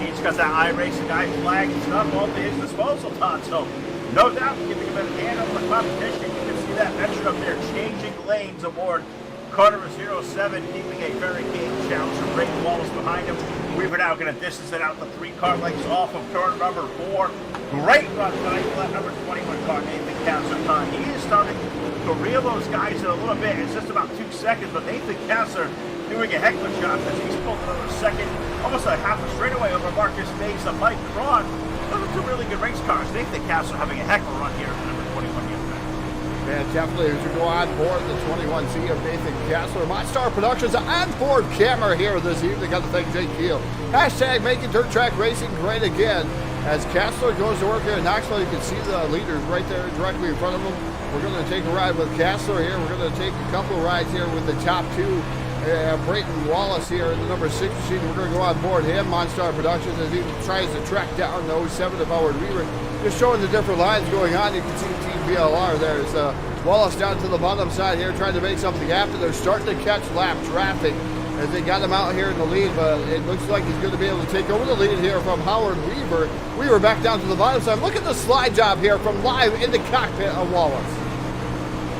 He's got that iRacing I flag and stuff all to his disposal, Todd. So, no doubt, giving him a hand over the competition. You can see that veteran up there changing lanes aboard Carter 07, keeping a very game challenge from Brayton Wallace behind him. Weaver now going to distance it out the 3-car lengths off of turn number 4. Great run tonight for that number 21 car, Nathan Kessler time. He is starting to reel those guys in a little bit. It's just about 2 seconds, but Nathan Kessler doing a heck of a job as he's pulled another second, almost a half a straightaway over Marcus Mays and Mike Cron. Those are 2 really good race cars. Nathan Kessler having a heck of a run here for number 21 years. Man, definitely as we go on board the 21C of Nathan Kessler. Monstar Productions on board camera here this evening. Got to thank Jake Keel. Hashtag making dirt track racing great again. As Kessler goes to work here in Knoxville, you can see the leaders right there directly in front of him. We're going to take a ride with Kessler here. We're going to take a couple of rides here with the top 2. Brayton Wallace here in the number 6 machine. We're going to go on board him, Monstar Productions, as he tries to track down the 07 of Howard Weaver. Just showing the different lines going on. You can see Team BLR there. It's Wallace down to the bottom side here trying to make something happen. They're starting to catch lap traffic as they got him out here in the lead, but it looks like he's going to be able to take over the lead here from Howard Weaver. Weaver back down to the bottom side. Look at the slide job here from live in the cockpit of Wallace.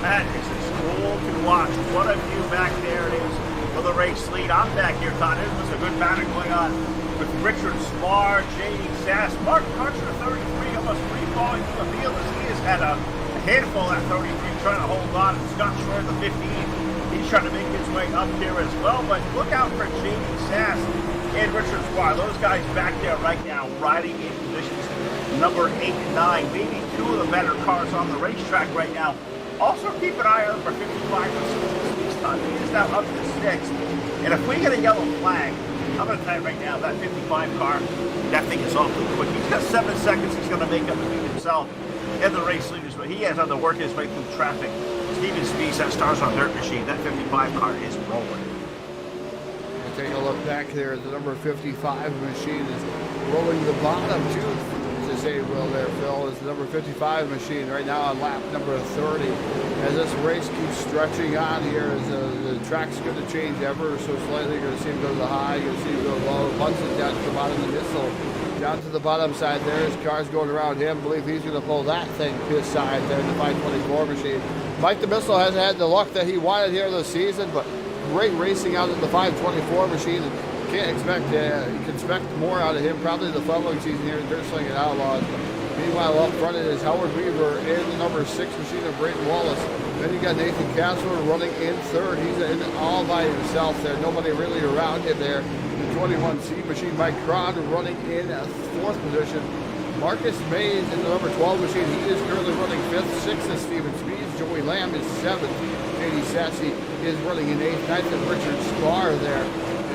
That is just cool to watch. What a view back there it is for the race lead. I'm back here, Todd. It was a good battle going on with Richard Spar, J.D. Sass, Mark Crutcher, 33, almost free-falling through the field as he has had a handful at 33 trying to hold on. And Scott Schroyer, the 15, he's trying to make his way up here as well. But look out for J.D. Sass and Richard Spar. Those guys back there right now riding in positions number 8 and 9, maybe 2 of the better cars on the racetrack right now. Also keep an eye out for 55 this time. He is now up to 6th. And if we get a yellow flag, I'm going to tell you right now, that 55 car, that thing is awfully quick. He's got 7 seconds he's going to make up between himself and the race leaders, but he has had to work his way through traffic. Steven Spees, that Stars on Dirt machine, that 55 car is rolling. We'll take a look back there. The number 55 machine is rolling the bottom too. As say will there, Phil, is the number 55 machine right now on lap number 30. As this race keeps stretching on here, as the track's going to change ever so slightly. You're going to see him go to the high, you're going to see him go low. Bunsen down to the bottom of the missile. Down to the bottom side there, his car's going around him. I believe he's going to pull that thing to his side there, the 524 machine. Mike the Missile hasn't had the luck that he wanted here this season, but great racing out of the 524 machine. Can't expect, you can expect more out of him probably the following season here in Dirt Slinging Outlaws. But meanwhile, up front it is Howard Weaver and the number 6 machine of Brayton Wallace. Then you got Nathan Castler running in third. He's in all by himself there. Nobody really around him there. The 21C machine, Mike Cron, running in 4th position. Marcus Mays in the number 12 machine. He is currently running 5th. 6th is Steven Speeds. Joey Lamb is 7th. J.D. Sassy is running in 8th. 9th is Richard Spar there.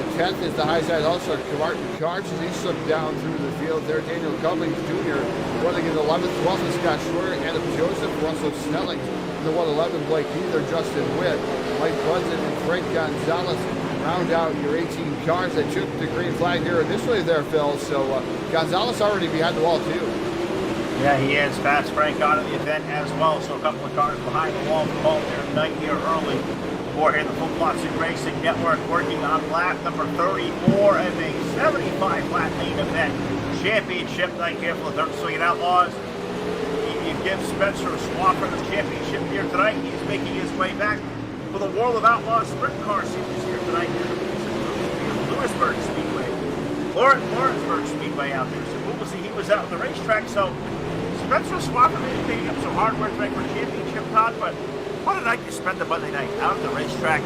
The 10th is the high side hustler, Martin Karch, as he slipped down through the field there. Daniel Cummings Jr. running in 11th. 12th is Scott Schwer, Adam Joseph, Russell Snelling. In the 111, Blake Heather, Justin Witt, Mike Bunsen, and Frank Gonzalez round out your 18 cars that took the green flag here initially there, Phil. So Gonzalez already behind the wall, too. Yeah, he is. Fast Frank out of the event as well. So a couple of cars behind the wall called their night here early. More here in the Full Flossie Racing Network working on lap number 34 of a 75-lap main event championship night here for the Dirt Slinging Outlaws. You give Spencer Swafford the championship here tonight. He's making his way back for the World of Outlaws Sprint Car Series here tonight here at Lewisburg Speedway. Lawrenceburg Speedway out there. So we'll see. He was out on the racetrack. So Spencer Swafford may be picking up some hardware tonight for championship, Todd, but what a night to spend the Monday night out at the racetrack.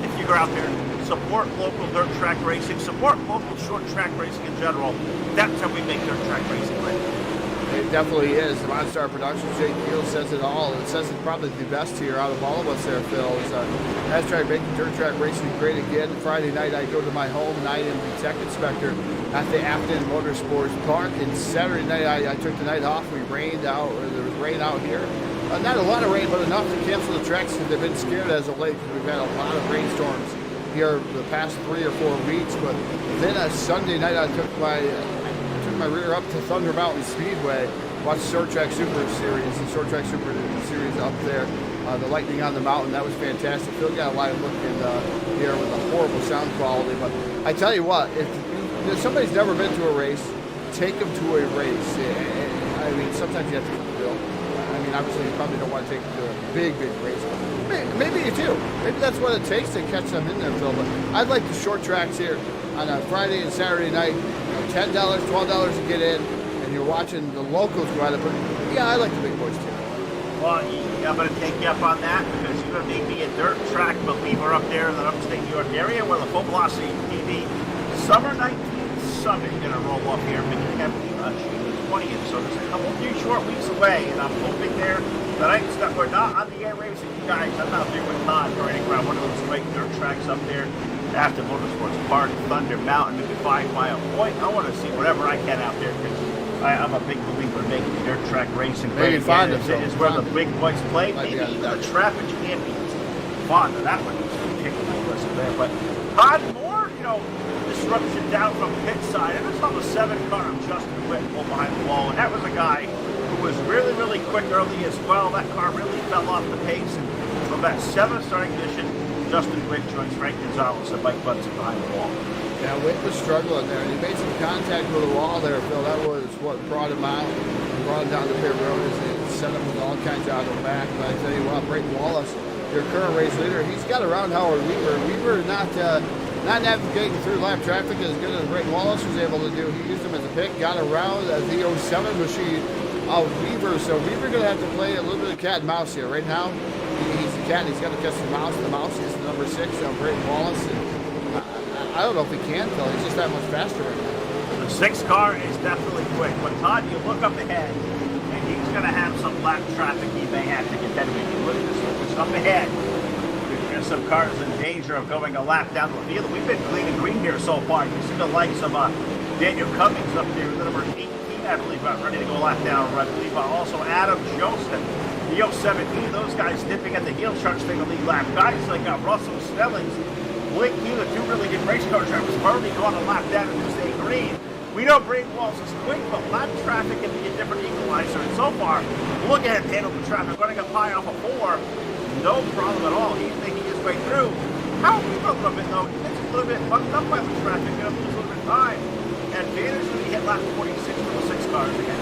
If you go out there, support local dirt track racing, support local short track racing in general. That's how we make dirt track racing great. It definitely is. The Monstar Productions, Jake Keel says it all. It says it's probably the best here out of all of us there, Phil. Fast track making dirt track racing great again. Friday night I go to my home and I am the tech inspector at the Afton Motorsports Park. And Saturday night I took the night off. There was rain out here. Not a lot of rain, but enough to cancel the tracks because they've been scared as of late because we've had a lot of rainstorms here the past 3 or 4 weeks. But then Sunday night I took my rear up to Thunder Mountain Speedway, watched Short Track Super Series, the Short Track Super Series up there, the Lightning on the Mountain. That was fantastic. Phil got a live look in here with a horrible sound quality. But I tell you what, if somebody's never been to a race, take them to a race. I mean, sometimes you have to keep Phil. I mean, obviously, you probably don't want to take them to a big race. Maybe you do. Maybe that's what it takes to catch them in there, Phil. But I'd like the short tracks here on a Friday and Saturday night. $10, $12 to get in, and you're watching the locals go at it. But yeah, I like the big boys too. Well, I'm going to take you up on that because you're going to make me a dirt track believer up there in the upstate New York area where the Full Velocity TV Summer 19th Summit is going to roll up here, making happening on June the 20th. So there's a couple of few short weeks away, and I'm hoping there that I can start. We're not on the air racing, you guys. I'm out there with Todd running around one of those great dirt tracks up there. After Motorsports Park, Thunder Mountain, maybe 5 Mile Point. I want to see whatever I can out there because I'm a big believer in making dirt track racing great. Is where the big boys play. Maybe even the traffic champions. Fonda, that one was ridiculous there. But Todd Moore, disruption down from pit side. And it's on the 7 car of Justin Witt pulled behind the wall. And that was a guy who was really, really quick early as well. That car really fell off the pace. And from that 7th starting position, Justin Witt joins Frank Gonzalez and Mike Bunsen behind the wall. Yeah, Witt was struggling there, and he made some contact with the wall there, Phil. That was what brought him out, brought him down the pit road, and set him with all kinds out of the back. But I tell you what, Brayton Wallace, your current race leader, he's got around Howard Weaver. Weaver not navigating through lap traffic as good as Brayton Wallace was able to do. He used him as a pick, got around the 07 machine of Weaver. So Weaver going to have to play a little bit of cat and mouse here. Right now, he's the cat, and he's got to catch the mouse. The mouse is the number 6 of Brayton Wallace. And I don't know if he can, Phil. He's just that much faster right now. The 6 car is definitely quick. But Todd, you look up ahead, and he's going to have some lap traffic he may have to contend with. You look at this up ahead. There's some cars in danger of going a lap down the field. We've been clean and green here so far. You see the likes of Daniel Cummings up there, the number 18, I believe, ready to go lap down. I believe also Adam Joseph. The 017, those guys nipping at the heel, trying to take a lead lap. Guys like Russell Snellings, Blake Heath, 2 really good race car drivers have already gone a lap down to stay green. We know Braden Walls is quick, but lap traffic can be a different equalizer. And so far, look at him handle the traffic, running up high off a 4. No problem at all. He's making his way through. Howard Weaver a little bit, though. He gets a little bit bucked up by the traffic, going to lose a little bit of time. Advantage when he hit lap 46 for the 6 cars again.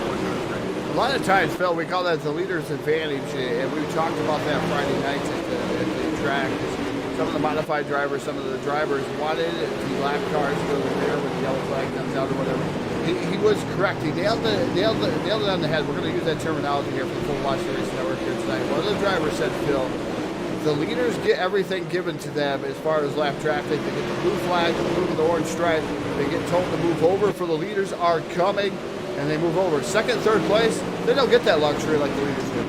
A lot of times, Phil, we call that the leader's advantage, and we talked about that Friday night at the track. Some of the modified drivers, some of the drivers wanted the lap cars to go there when the yellow flag comes out or whatever. He was correct. He nailed it on the head. We're going to use that terminology here for the Full Watch Race Network here tonight. One of the drivers said, Phil, the leaders get everything given to them as far as lap traffic. They get the blue flag, the blue and the orange stripe. They get told to move over for the leaders are coming, and they move over. Second, third place, they don't get that luxury like the leaders do.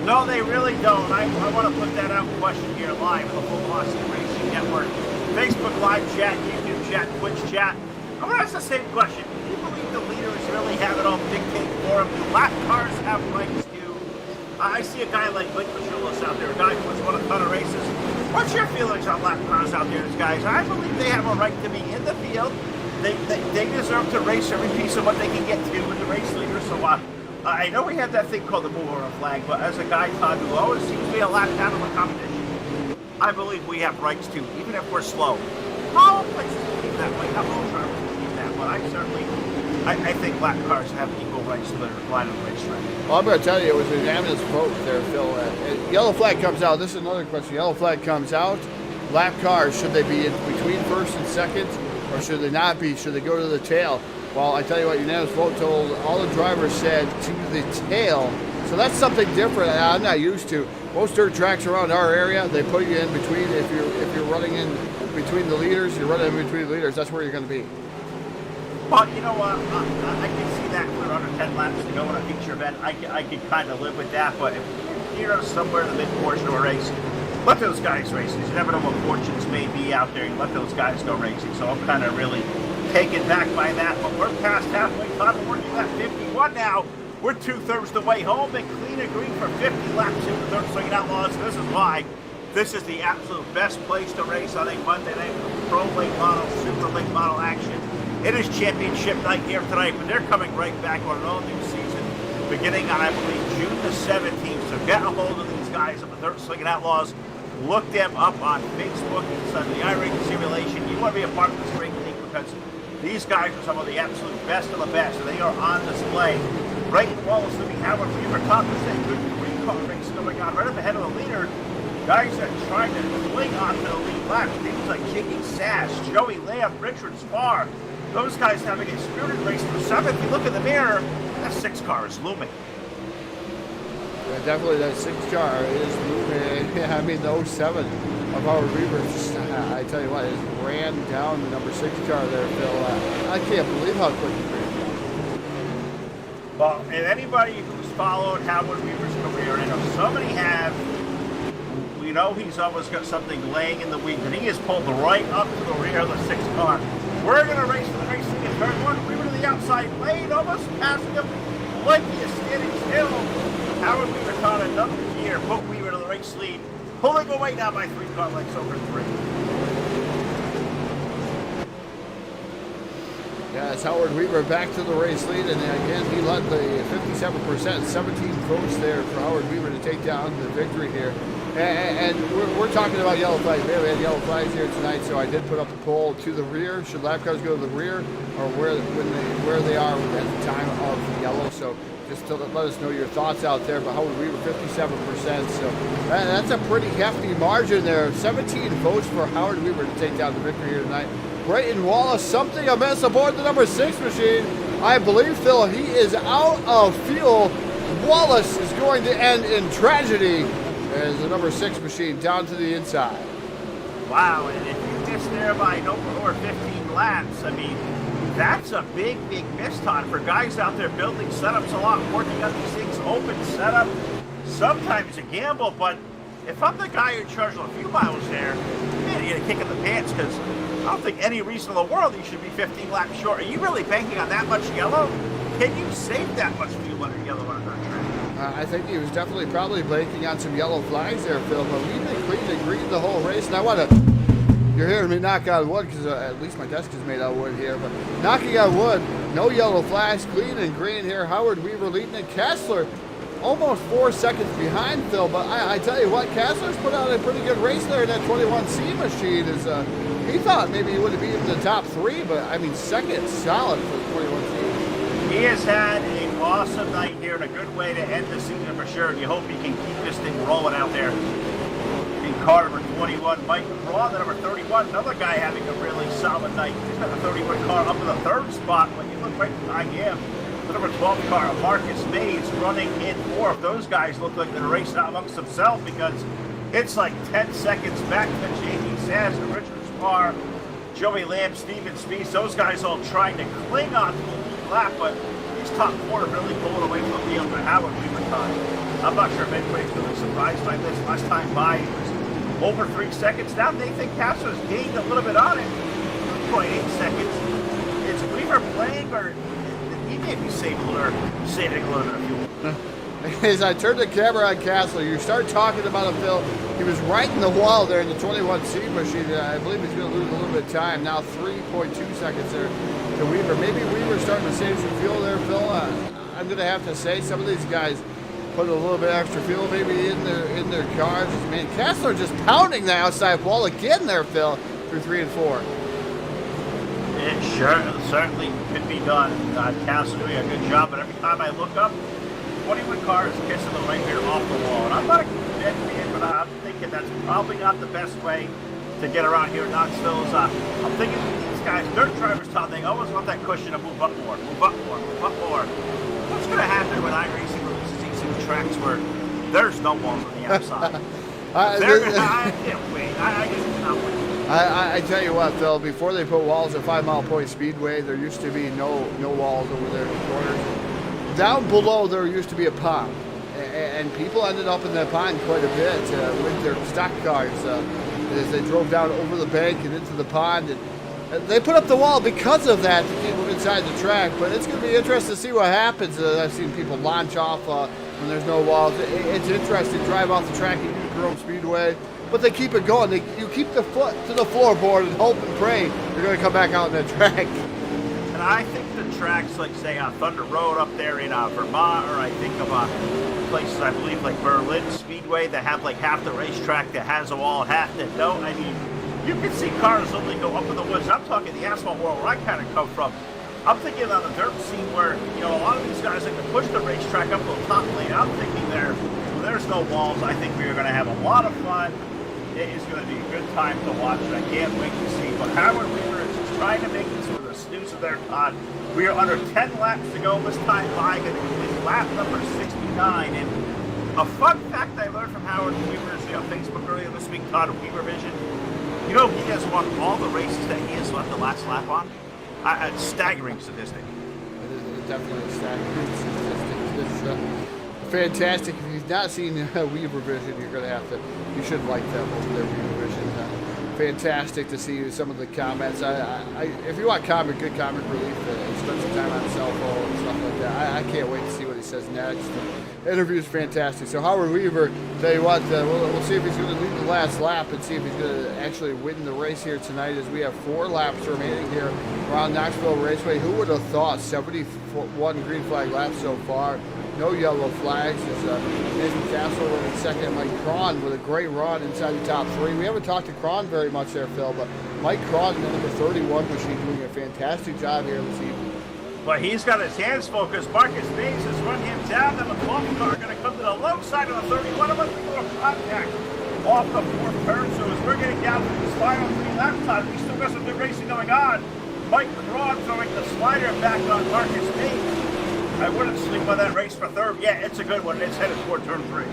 No, they really don't. I want to put that out in question here live on the Full Velocity Racing Network. Facebook Live chat, YouTube chat, Twitch chat. I'm going to ask the same question. Do you believe the leaders really have it all dictated for them? Do lap cars have rights to? I see a guy like Blake Pachulis out there, a guy who has won a ton of races. What's your feelings on lap cars out there, guys? I believe they have a right to be in the field. They deserve to race every piece of what they can get to with the race leaders. So I know we have that thing called the move over flag, but as a guy, Todd, who always seems to be a lap down of the competition, I believe we have rights to, even if we're slow. All places believe that way. Not all drivers believe that, but I think lap cars have equal rights to their line of the racetrack. Well, I'm going to tell you, it was a unanimous vote there, Phil. Yellow flag comes out. This is another question. Yellow flag comes out. Lap cars, should they be in between first and second, or should they not be? Should they go to the tail? Well, I tell you what, unanimous vote told all the drivers said to the tail. So that's something different I'm not used to. Most dirt tracks around our area, they put you in between. If you're running in between the leaders, you're running in between the leaders. That's where you're going to be. But you know what? I can see that clear under 10 laps to go in a feature event. I could kind of live with that. But if you're somewhere in the mid portion of a race, let those guys race. You never know what fortunes may be out there. You let those guys go racing. So I'm kind of really taken back by that. But we're past halfway time. We're working at 51 now. We're 2/3 the way home and clean and green for 50 laps in the third swinging outlaws. This is why this is the absolute best place to race on a Monday night with pro late model, super late model action. It is championship night here tonight, but they're coming right back on an all-new season beginning on, I believe, June the 17th. So get a hold of these guys at the Third Swinging Outlaws. Look them up on Facebook inside the iRacing Simulation. You want to be a part of this great league because these guys are some of the absolute best of the best, and they are on display. Right in Wallace, we have a Weaver top to say good recall race going on right up ahead of the leader. Guys that are trying to cling onto the lead lap. Things like Jiggy Sass, Joey Lamb, Richard Spar. Those guys having a spirited race for 7th. If you look in the mirror, that 6 car is looming. Yeah, definitely that 6 car is looming. Yeah, I mean, the 07 of Howard Weaver, I tell you what, it ran down the number 6 car there, Phil. I can't believe how quick he ran down. Well, and anybody who's followed Howard Weaver's career, and if so many have, we know he's always got something laying in the weeds, and he is pulled right up to the rear of the 6 car. We're going to race for the racing in turn 1. Weaver to the outside lane, almost passing him like he is standing still. Howard Weaver caught another gear, put Weaver to the race lead, pulling away now by 3 car lengths over 3. Yeah, it's Howard Weaver back to the race lead, and again, he led the 57%, 17 votes there for Howard Weaver to take down the victory here. And we're talking about yellow flags. We had yellow flags here tonight, so I did put up a poll to the rear. Should lap cars go to the rear, or where they are at the time of the yellow? So just to let us know your thoughts out there. But Howard Weaver, 57%. So that's a pretty hefty margin there. 17 votes for Howard Weaver to take down the victory here tonight. Brayton Wallace, something amiss aboard the number 6 machine. I believe, Phil, he is out of fuel. Wallace is going to end in tragedy as the number 6 machine down to the inside. Wow, and if you miss there by no more 15 laps, I mean, that's a big, big miss, Todd, for guys out there building setups a lot, working on these things, open setup. Sometimes a gamble, but if I'm the guy in charge of a few miles there, man, you get a kick in the pants because I don't think any reason in the world you should be 15 laps short. Are you really banking on that much yellow? Can you save that much fuel under yellow on a dirt track? I think he was definitely probably banking on some yellow flags there, Phil, but we've been clean and green the whole race, and I want to You're hearing me knock on wood because at least my desk is made out of wood here. But knocking on wood, no yellow flags, clean and green here. Howard Weaver leading it. Kessler almost 4 seconds behind Phil. But I tell you what, Kessler's put out a pretty good race there in that 21C machine. He thought maybe he would have beaten the top 3, but I mean, second solid for the 21C. He has had an awesome night here and a good way to end the season for sure. And you hope he can keep this thing rolling out there. In car number 21, Mike Braun, the number 31, another guy having a really solid night. He's got a 31 car up in the 3rd spot. When you look right behind him, the number 12 car, Marcus Mays, running in 4th. Those guys look like they're racing out amongst themselves because it's like 10 seconds back to J.D. Sands and Richard Spar, Joey Lamb, Steven Spieth. Those guys all trying to cling on to the lead lap, but these top 4 are really pulling away from the field for Howard Weaver time. I'm not sure if anybody's really surprised by this. Last time by, it was over 3 seconds. Now Nathan Castle's gained a little bit on it. 2.8 seconds. Is Weaver playing, or he may be saving a little bit of fuel? As I turn the camera on Kessler, you start talking about him, Phil. He was right in the wall there in the 21C machine. I believe he's going to lose a little bit of time. Now 3.2 seconds there to Weaver. Maybe Weaver's starting to save some fuel there, Phil. I'm going to have to say some of these guys put a little bit extra fuel maybe in their cars. Man, Kessler just pounding the outside wall again there, Phil, through 3 and 4. It certainly could be done. Kessler doing a good job, but every time I look up, 21 car is kissing the right here off the wall. And I'm not a dead fan, but I'm thinking that's probably not the best way to get around here in Knoxville. I'm thinking these guys, dirt drivers, Tom, they always want that cushion to move up more, move up more, move up more. What's going to happen when iRacing releases these new tracks where there's no walls on the outside? I can't wait. I just cannot wait. I tell you what, Phil, before they put walls at 5 Mile Point Speedway, there used to be no walls over there in the corners. Down below, there used to be a pond, and people ended up in that pond quite a bit with their stock cars as they drove down over the bank and into the pond. And they put up the wall because of that to keep them inside the track, but it's going to be interesting to see what happens. I've seen people launch off when there's no walls. It's interesting to drive off the track and use Jerome Speedway, but they keep it going. You keep the foot to the floorboard and hope and pray you're going to come back out on that track. And I think the tracks like, say, on Thunder Road up there in Vermont, or I think of places, I believe, like Berlin Speedway that have like half the racetrack that has a wall, half that don't. I mean, you can see cars only go up in the woods. I'm talking the asphalt world where I kind of come from. I'm thinking on the dirt scene where, you know, a lot of these guys like to push the racetrack up to the top lane. I'm thinking there's no walls. I think we're going to have a lot of fun. It is going to be a good time to watch, and I can't wait to see. But Howard Weaver is trying to make this with a snooze of their pod. We are under 10 laps to go. This time by going to complete lap number 69. And a fun fact I learned from Howard Weaver's Facebook earlier this week, Todd Weaver Vision. You know, he has won all the races that he has left the last lap on. A staggering statistic. It is definitely a staggering statistic. It's fantastic. If you've not seen Weaver Vision, you should like them over there, Weaver Vision. Fantastic to see some of the comments. If you want good comic relief, spend some time on the cell phone and stuff like that. I can't wait to see what he says next. The interview is fantastic. So Howard Weaver, tell you what, we'll see if he's going to lead the last lap and see if he's going to actually win the race here tonight, as we have 4 laps remaining here around Knoxville Raceway. Who would have thought 71 green flag laps so far? No yellow flags. Nathan Castle in second. Mike Cron with a great run inside the top 3. We haven't talked to Cron very much there, Phil, but Mike Cron in the number 31 machine doing a fantastic job here this evening. Well, he's got his hands focused. Marcus Mays has run him down. Then the 12 car going to come to the low side of the 31. Of us before contact off the 4th turn. So as we're getting down to this final 3 lap time, we still got some good racing going on. Mike Cron throwing the slider back on Marcus Mays. I wouldn't sleep on that race for 3rd. Yeah, it's a good one. It's headed toward turn 3.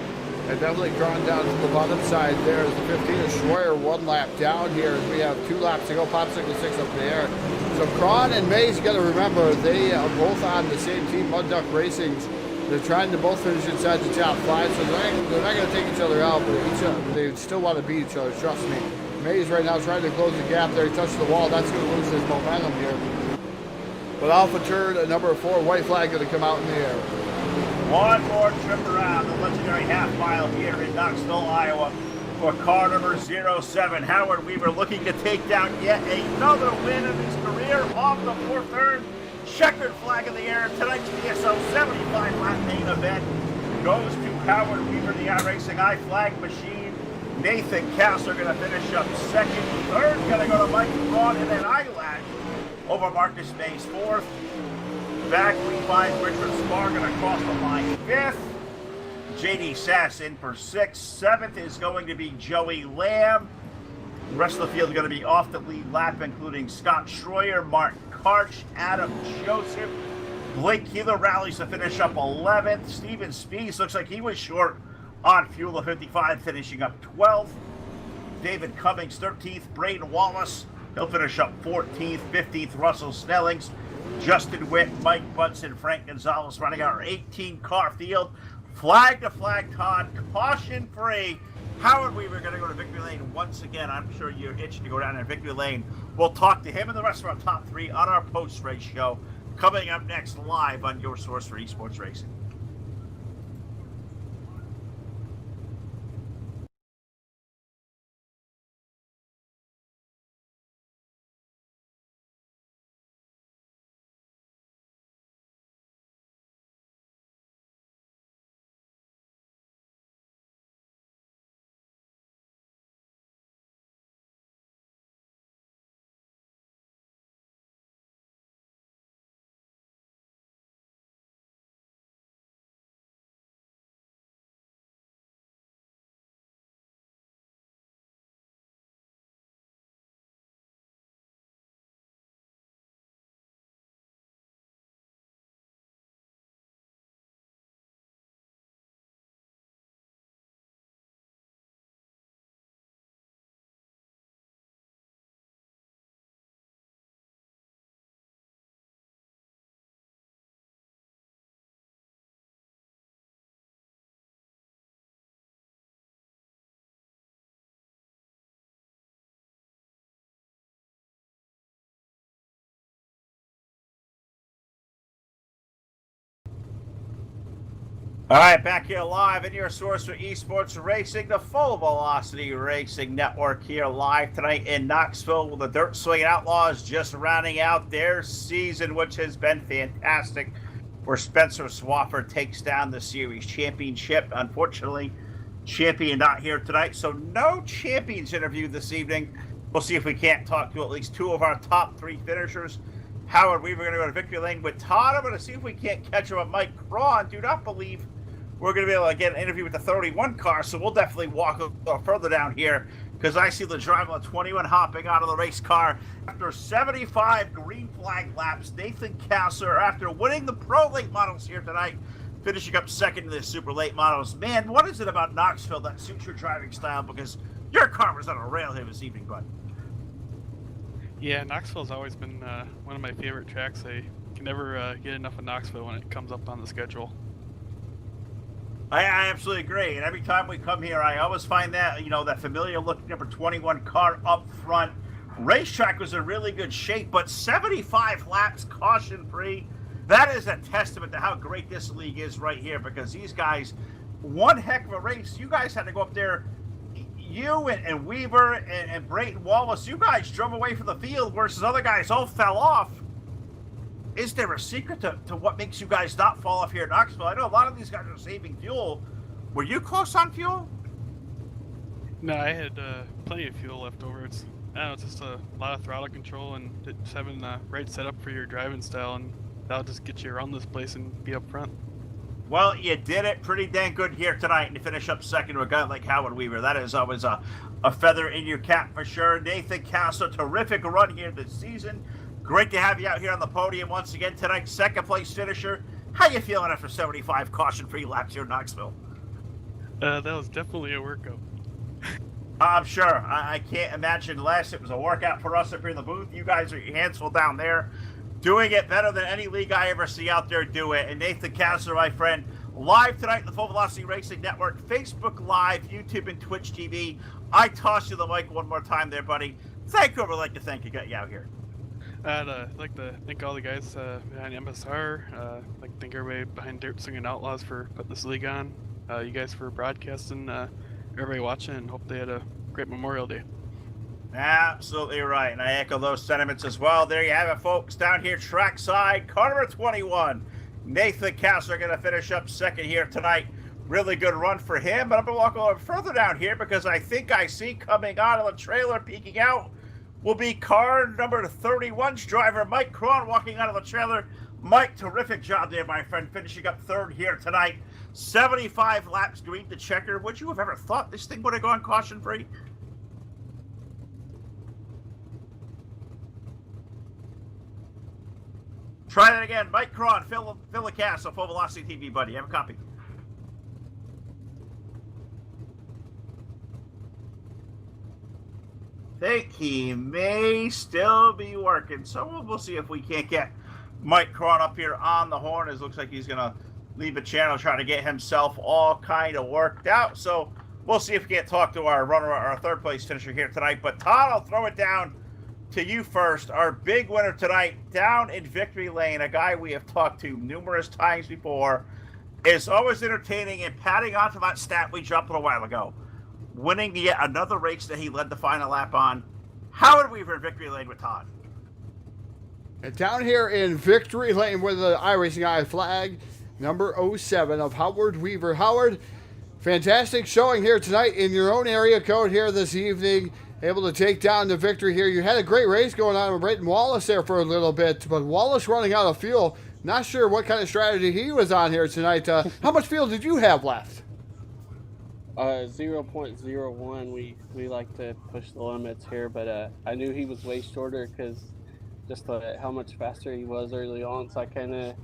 And definitely drawn down to the bottom side there as the 15 is Schroyer 1 lap down here as we have 2 laps to go. Popsicle 6 up in the air. So Cron and Mays, you got to remember, they are both on the same team, Mud Duck Racing's. They're trying to both finish inside the top 5, so they're not going to take each other out, but they still want to beat each other, trust me. Mays right now is trying to close the gap there. He touched the wall. That's going to lose his momentum here. But off a turn, number 4, white flag going to come out in the air. One more trip around the legendary half mile here in Knoxville, Iowa. for car number 07. Howard Weaver looking to take down yet another win of his career off the fourth turn. Checkered flag in the air. Tonight's DSO 75 lap main event goes to Howard Weaver, the iRacing iFlag machine. Nathan Castle going to finish up second. Third going to go to Mike Braun, and then Eyelash over Marcus Mays fourth. Back we find Richard Spar going to cross the line fifth. JD Sass in for sixth. Seventh is going to be Joey Lamb. The rest of the field is going to be off the lead lap, including Scott Schroyer, Mark Karch, Adam Joseph. Blake Keeler rallies to finish up 11th. Steven Spees looks like he was short on fuel of 55, finishing up 12th. David Cummings 13th. Braden Wallace, he'll finish up 14th. 15th, Russell Snellings. Justin Witt, Mike Bunson, Frank Gonzalez running our 18-car field. Flag to flag, Todd, caution free. Howard Weaver going to go to victory lane once again. I'm sure you're itching to go down in victory lane. We'll talk to him and the rest of our top three on our post-race show. Coming up next live on your source for esports racing. All right, back here live in your source for esports racing, the Full Velocity Racing Network here live tonight in Knoxville with the Dirt Swinging Outlaws just rounding out their season, which has been fantastic, where Spencer Swafford takes down the series championship. Unfortunately, champion not here tonight, so no champions interview this evening. We'll see if we can't talk to at least two of our top three finishers. Howard Weaver going to go to victory lane with Todd. I'm going to see if we can't catch him with Mike Crawn. Do not believe we're going to be able to get an interview with the 31 car, so we'll definitely walk a little further down here because I see the driver of 21 hopping out of the race car after 75 green flag laps. Nathan Kasser, after winning the Pro Late Models here tonight, finishing up second in the Super Late Models. Man, what is it about Knoxville that suits your driving style? Because your car was on a rail here this evening, bud. Yeah, Knoxville's always been one of my favorite tracks. I can never get enough of Knoxville when it comes up on the schedule. I absolutely agree. And every time we come here, I always find that, that familiar looking number 21 car up front. Racetrack was in really good shape, but 75 laps caution free. That is a testament to how great this league is right here, because these guys, one heck of a race. You guys had to go up there. You and Weaver and Brayton Wallace, you guys drove away from the field versus other guys all fell off. Is there a secret to what makes you guys not fall off here at Knoxville? I know a lot of these guys are saving fuel. Were you close on fuel? No, I had plenty of fuel left over. It's just a lot of throttle control and just having the right setup for your driving style, and that'll just get you around this place and be up front. Well, you did it pretty dang good here tonight, and to finish up second with a guy like Howard Weaver, that is always a feather in your cap for sure. Nathan Castle, terrific run here this season. Great to have you out here on the podium once again tonight. Second place finisher. How you feeling after 75 caution-free laps here in Knoxville? That was definitely a workout. I'm sure. I can't imagine less. It was a workout for us up here in the booth. You guys are your hands full down there, doing it better than any league I ever see out there do it. And Nathan Castle, my friend, live tonight in the Full Velocity Racing Network, Facebook Live, YouTube, and Twitch TV. I toss you the mic one more time there, buddy. Thank whoever I'd like to thank you got you out here. I'd like to thank all the guys behind MSR. I'd like to thank everybody behind Dirt Swinging Outlaws for putting this league on. You guys for broadcasting. everybody watching and hope they had a great Memorial Day. Absolutely right, and I echo those sentiments as well. There you have it, folks. Down here, trackside, car number 21. Nathan Kessler going to finish up second here tonight. Really good run for him, but I'm going to walk a little further down here because I think I see coming out of the trailer, peeking out, will be car number 31's driver, Mike Cron, walking out of the trailer. Mike, terrific job there, my friend, finishing up third here tonight. 75 laps green to checker. Would you have ever thought this thing would have gone caution-free? Try that again. Mike Cron, Phil Lacasse on Full Velocity TV, buddy. Have a copy. Think he may still be working, so we'll see if we can't get Mike Cron up here on the horn. It looks like he's going to leave a channel, try to get himself all kind of worked out. So we'll see if we can't talk to our runner, our third place finisher here tonight. But Todd, I'll throw it down to you first. Our big winner tonight down in victory lane, a guy we have talked to numerous times before, is always entertaining and padding onto that stat we dropped a while ago, winning yet another race that he led the final lap on. Howard Weaver in victory lane with Todd. And down here in victory lane with the iRacing I flag, number 07 of Howard Weaver. Howard, fantastic showing here tonight in your own area code here this evening. Able to take down the victory here. You had a great race going on with Brayton Wallace there for a little bit, but Wallace running out of fuel. Not sure what kind of strategy he was on here tonight. How much fuel did you have left? 0.01. We like to push the limits here, but I knew he was way shorter because just how much faster he was early on. So I kind of,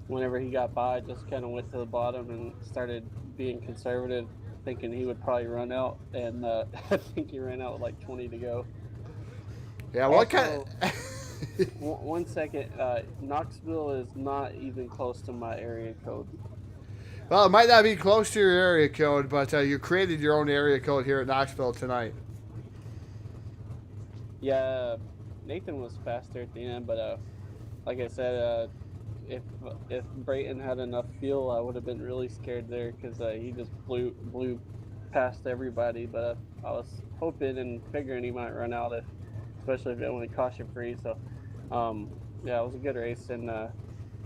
whenever he got by, just kind of went to the bottom and started being conservative, thinking he would probably run out, and I think he ran out with like 20 to go. Yeah, what kind of... 1 second, Knoxville is not even close to my area code. Well, it might not be close to your area code, but you created your own area code here at Knoxville tonight. Yeah, Nathan was faster at the end, but like I said, if Brayton had enough fuel, I would have been really scared there because he just blew past everybody. But I was hoping and figuring he might run out, especially if it went caution free. So yeah, it was a good race, and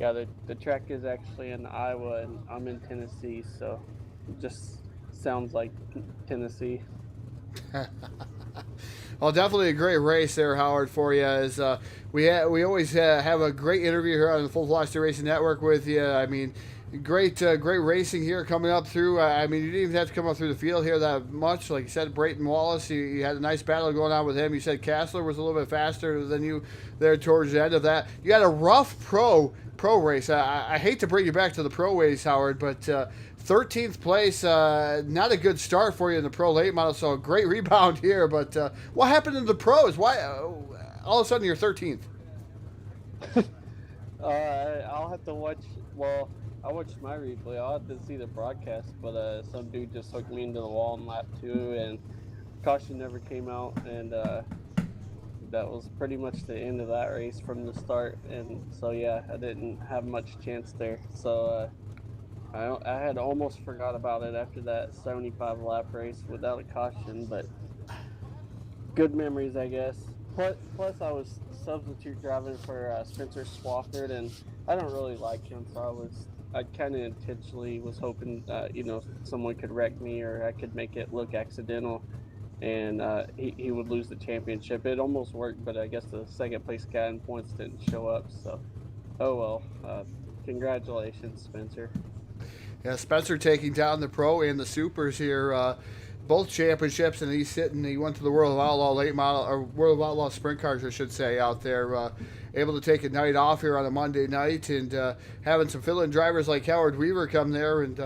yeah, the track is actually in Iowa, and I'm in Tennessee, so it just sounds like Tennessee. Well, definitely a great race there, Howard, for you. As we always have a great interview here on the Full Velocity Racing Network with you. I mean, great racing here coming up through. I mean, you didn't even have to come up through the field here that much. Like you said, Brayton Wallace, you had a nice battle going on with him. You said Kessler was a little bit faster than you there towards the end of that. You had a rough pro race. I hate to bring you back to the pro race, Howard, but 13th place, not a good start for you in the pro late model, so a great rebound here. But what happened in the pros? Why all of a sudden you're 13th? I'll have to watch. Well, I watched my replay. I'll have to see the broadcast, but some dude just hooked me into the wall in lap 2, and caution never came out, and that was pretty much the end of that race from the start. And so yeah, I didn't have much chance there. So I had almost forgot about it after that 75 lap race without a caution, but good memories, I guess. Plus I was substitute driving for Spencer Swafford, and I don't really like him, so I kind of intentionally was hoping someone could wreck me or I could make it look accidental, and he would lose the championship. It almost worked, but I guess the second place guy in points didn't show up, so oh well. Congratulations, Spencer. Yeah, Spencer taking down the pro and the supers here, both championships, and he went to the World of Outlaw late model, or World of Outlaw sprint cars, I should say, out there. Able to take a night off here on a Monday night, and having some fill-in drivers like Howard Weaver come there and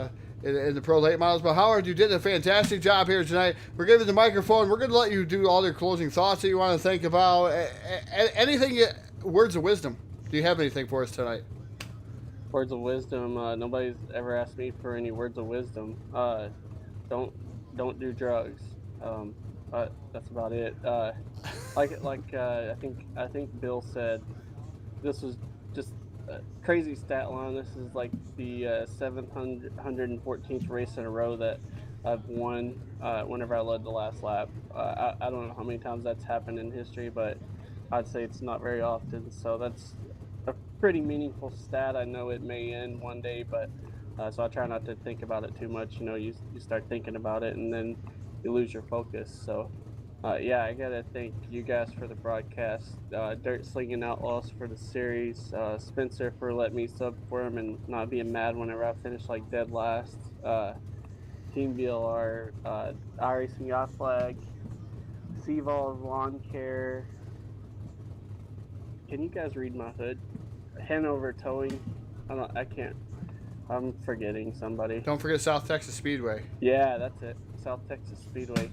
in the pro late models. But Howard, you did a fantastic job here tonight. We're giving the microphone. We're going to let you do all your closing thoughts that you want to think about. Anything, words of wisdom. Do you have anything for us tonight? Words of wisdom. Nobody's ever asked me for any words of wisdom. Don't do drugs. That's about it. I think Bill said, this was just a crazy stat line. This is like the 714th race in a row that I've won whenever I led the last lap. I don't know how many times that's happened in history, but I'd say it's not very often. So that's a pretty meaningful stat. I know it may end one day, but so I try not to think about it too much. You start thinking about it and then you lose your focus. So yeah, I gotta thank you guys for the broadcast. Dirt Slinging Outlaws for the series. Spencer for letting me sub for him and not being mad whenever I finish like dead last. Team VLR, iRacing Yacht Flag, Seavol's Lawn Care. Can you guys read my hood? Hanover Towing. I can't. I'm forgetting somebody. Don't forget South Texas Speedway. Yeah, that's it. South Texas Speedway.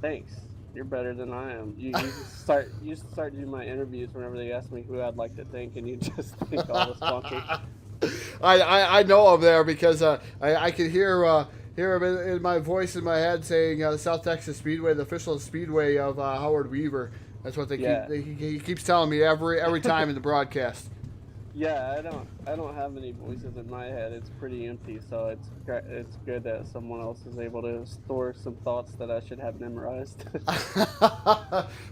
Thanks. You're better than I am. You start doing my interviews whenever they ask me who I'd like to thank, and you just think all the sponsors. I know I'm there because I can hear him in my voice in my head saying South Texas Speedway, the official speedway of Howard Weaver. That's what he keeps telling me every time in the broadcast. Yeah, I don't have any voices in my head. It's pretty empty, so it's good that someone else is able to store some thoughts that I should have memorized.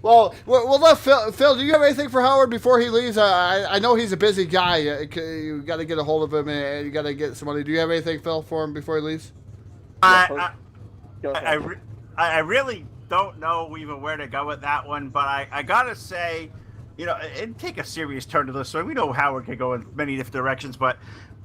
well, let Phil. Do you have anything for Howard before he leaves? I know he's a busy guy. You got to get a hold of him, and you got to get somebody. Do you have anything, Phil, for him before he leaves? I really don't know even where to go with that one, but I gotta say, and take a serious turn to this. So we know Howard can go in many different directions, but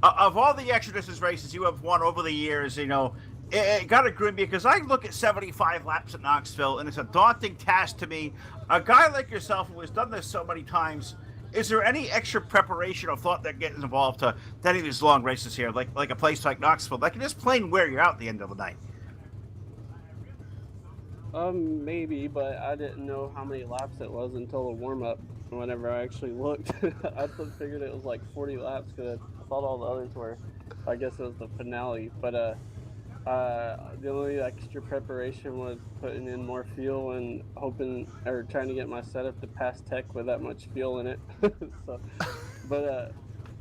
of all the extra distance races you have won over the years, it got to agree with me because I look at 75 laps at Knoxville, and it's a daunting task to me. A guy like yourself who has done this so many times, is there any extra preparation or thought that gets involved to any of these long races here, like a place like Knoxville, that can just plain wear you out at the end of the night? Maybe, but I didn't know how many laps it was until the warm-up. Whenever I actually looked, I figured it was like 40 laps because I thought all the others were. I guess it was the finale, but the only extra preparation was putting in more fuel and trying to get my setup to pass tech with that much fuel in it. So, but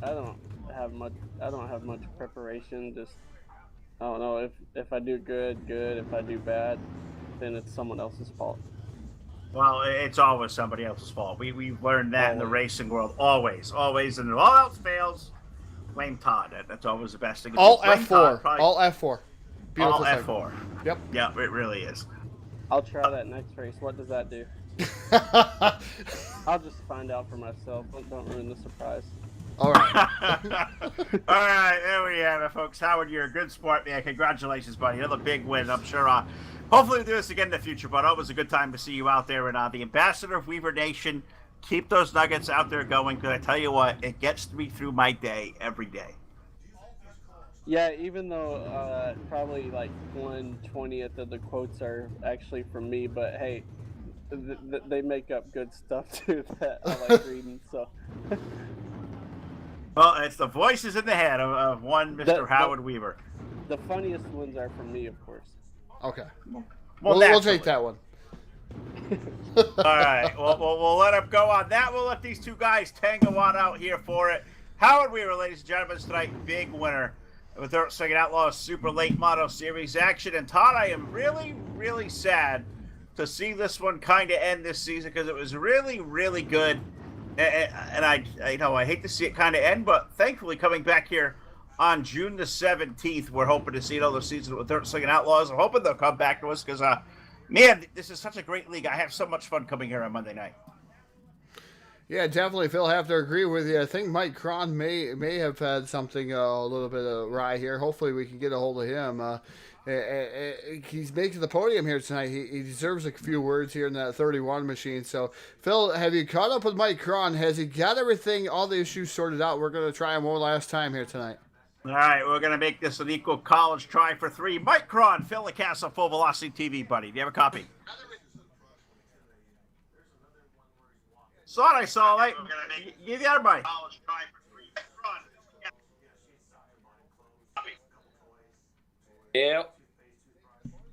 I don't have much preparation. Just I don't know if I do good. If I do bad, then it's someone else's fault. Well, it's always somebody else's fault. We've learned that in the racing world. Always. And if all else fails, blame Todd. That's always the best thing. All F4. All F4. Beautiful. All F4. Yep. Yeah, it really is. I'll try that next race. What does that do? I'll just find out for myself. Don't ruin the surprise. All right. All right, there we have it, folks. Howard, you're a good sport, man. Congratulations, buddy. Another big win. I'm sure hopefully we'll do this again in the future, but it was a good time to see you out there. And the ambassador of Weaver Nation, keep those nuggets out there going, because I tell you what, it gets me through my day every day. Yeah, even though probably like 1/20th of the quotes are actually from me, but hey, they make up good stuff too that I like reading. So. Well, it's the voices in the head of one Mr. Howard Weaver. The funniest ones are from me, of course. Okay. Well, we'll take that one. All right. Well, we'll let him go on that. We'll let these two guys tango on out here for it. Howard Weaver, ladies and gentlemen, tonight, big winner with Dirt Slinging Outlaws Super Late Model Series action. And Todd, I am really, really sad to see this one kind of end this season because it was really, really good. And I hate to see it kind of end, but thankfully coming back here on June the 17th, we're hoping to see another season with Dirt Slinging Outlaws. I'm hoping they'll come back to us because, man, this is such a great league. I have so much fun coming here on Monday night. Yeah, definitely, Phil. I have to agree with you. I think Mike Cron may have had something a little bit awry here. Hopefully, we can get a hold of him. He's making the podium here tonight. He deserves a few words here in that 31 machine. So, Phil, have you caught up with Mike Cron? Has he got everything, all the issues sorted out? We're going to try him one last time here tonight. All right, we're going to make this an equal college try for three. Mike Cron, Phil LaCassa, Full Velocity TV, buddy. Do you have a copy? Thought I saw, like, give the other buddy. Yep.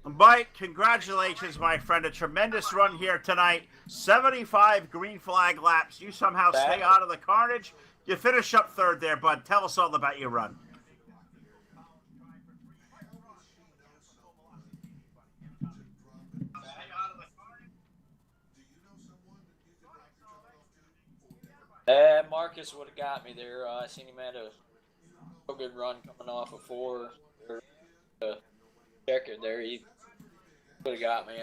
Mike, congratulations, my friend. A tremendous run here tonight. 75 green flag laps. You somehow stay out of the carnage. You finish up third there, bud. Tell us all about your run. Marcus would have got me there. I seen him had a real good run coming off of 4 or checker there. He would have got me.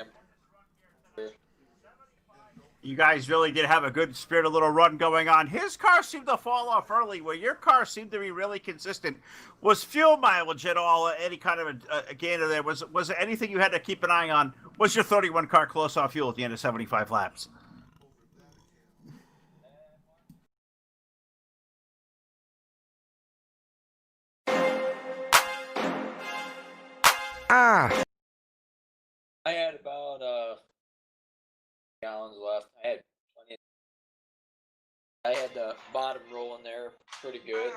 You guys really did have a good spirited little run going on. His car seemed to fall off early, where your car seemed to be really consistent. Was fuel mileage at all any kind of a gainer there? Was there anything you had to keep an eye on? Was your 31 car close on fuel at the end of 75 laps? Ah, I had about gallons left. I had plenty. I had the bottom rolling there pretty good.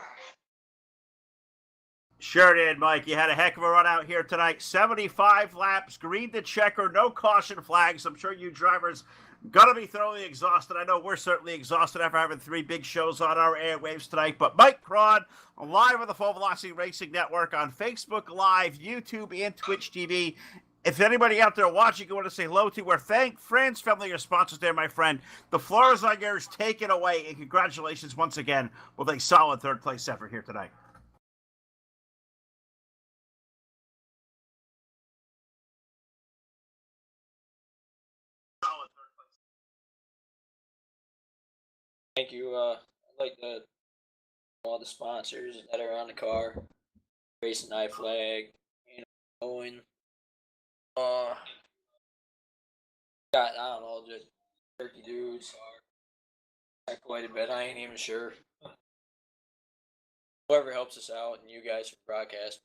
Sure did, Mike. You had a heck of a run out here tonight. 75 laps, green to checker, no caution flags. I'm sure you drivers gonna be thoroughly exhausted. I know we're certainly exhausted after having 3 big shows on our airwaves tonight. But Mike Cron, live on the Full Velocity Racing Network on Facebook Live, YouTube, and Twitch TV. If anybody out there watching you want to say hello to, we're friends, family, or sponsors there, my friend. The floor is on yours. Take it away, and congratulations once again with a solid third-place effort here tonight. Thank you. I'd like to all the sponsors that are on the car. Racing Eye Flag, Owen. Got, I don't know, just turkey dudes. Got quite a bit. I ain't even sure. Whoever helps us out, and you guys for broadcast.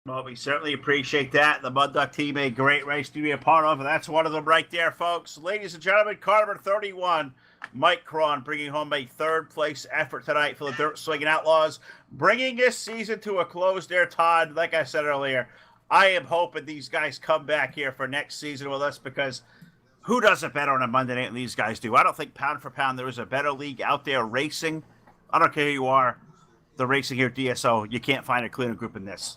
Well, we certainly appreciate that. The Mud Duck team, a great race to be a part of, and that's one of them right there, folks. Ladies and gentlemen, car number 31, Mike Cron, bringing home a third-place effort tonight for the Dirt Slinging Outlaws, bringing this season to a close there, Todd. Like I said earlier, I am hoping these guys come back here for next season with us, because who does it better on a Monday night than these guys do? I don't think pound for pound there is a better league out there racing. I don't care who you are. The racing here at DSO, you can't find a cleaner group in this.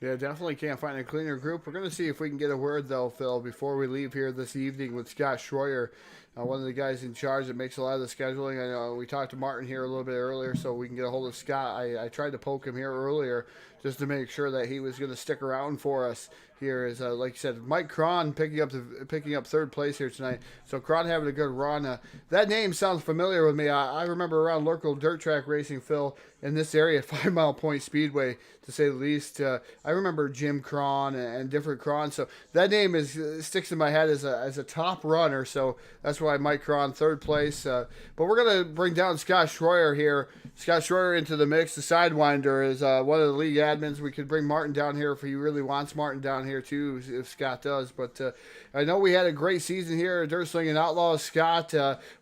Yeah, definitely can't find a cleaner group. We're going to see if we can get a word, though, Phil, before we leave here this evening with Scott Schroyer, one of the guys in charge that makes a lot of the scheduling. I know we talked to Martin here a little bit earlier, so we can get a hold of Scott. I tried to poke him here earlier just to make sure that he was going to stick around for us here. Is like you said, Mike Cron picking up third place here tonight. So Cron having a good run. That name sounds familiar with me. I remember around local dirt track racing, Phil, in this area, 5 Mile Point Speedway, to say the least. I remember Jim Cron and different Cron. So that name sticks in my head as a top runner. So that's why Mike Cron third place. But we're gonna bring down Scott Schroyer here. Scott Schroyer into the mix. The Sidewinder is one of the league admins. We could bring Martin down here if he really wants Martin down here too, if Scott does. But I know we had a great season here at Dirt Slinging Outlaws. Scott,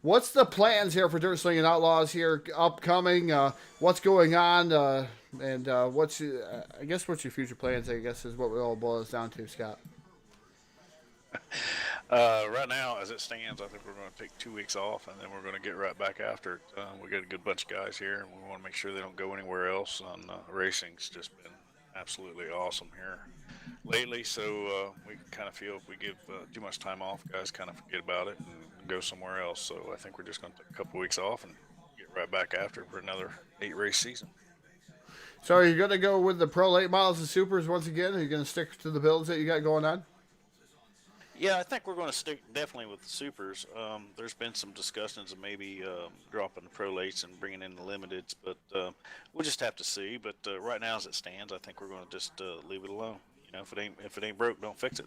what's the plans here for Dirt Slinging Outlaws here upcoming? What's going on? And what's your future plans? I guess is what it all boils down to, Scott. Right now, as it stands, I think we're going to take 2 weeks off, and then we're going to get right back after it. We got a good bunch of guys here, and we want to make sure they don't go anywhere else. Racing's just been absolutely awesome here lately, so we kind of feel if we give too much time off, guys kind of forget about it and go somewhere else. So I think we're just going to take a couple weeks off and get right back after it for another 8-race season. So are you going to go with the Pro Late Models and Supers once again? Are you going to stick to the builds that you got going on? Yeah, I think we're going to stick definitely with the supers. There's been some discussions of maybe dropping the pro lates and bringing in the limiteds, but we'll just have to see. But right now, as it stands, I think we're going to just leave it alone. You know, if it ain't broke, don't fix it.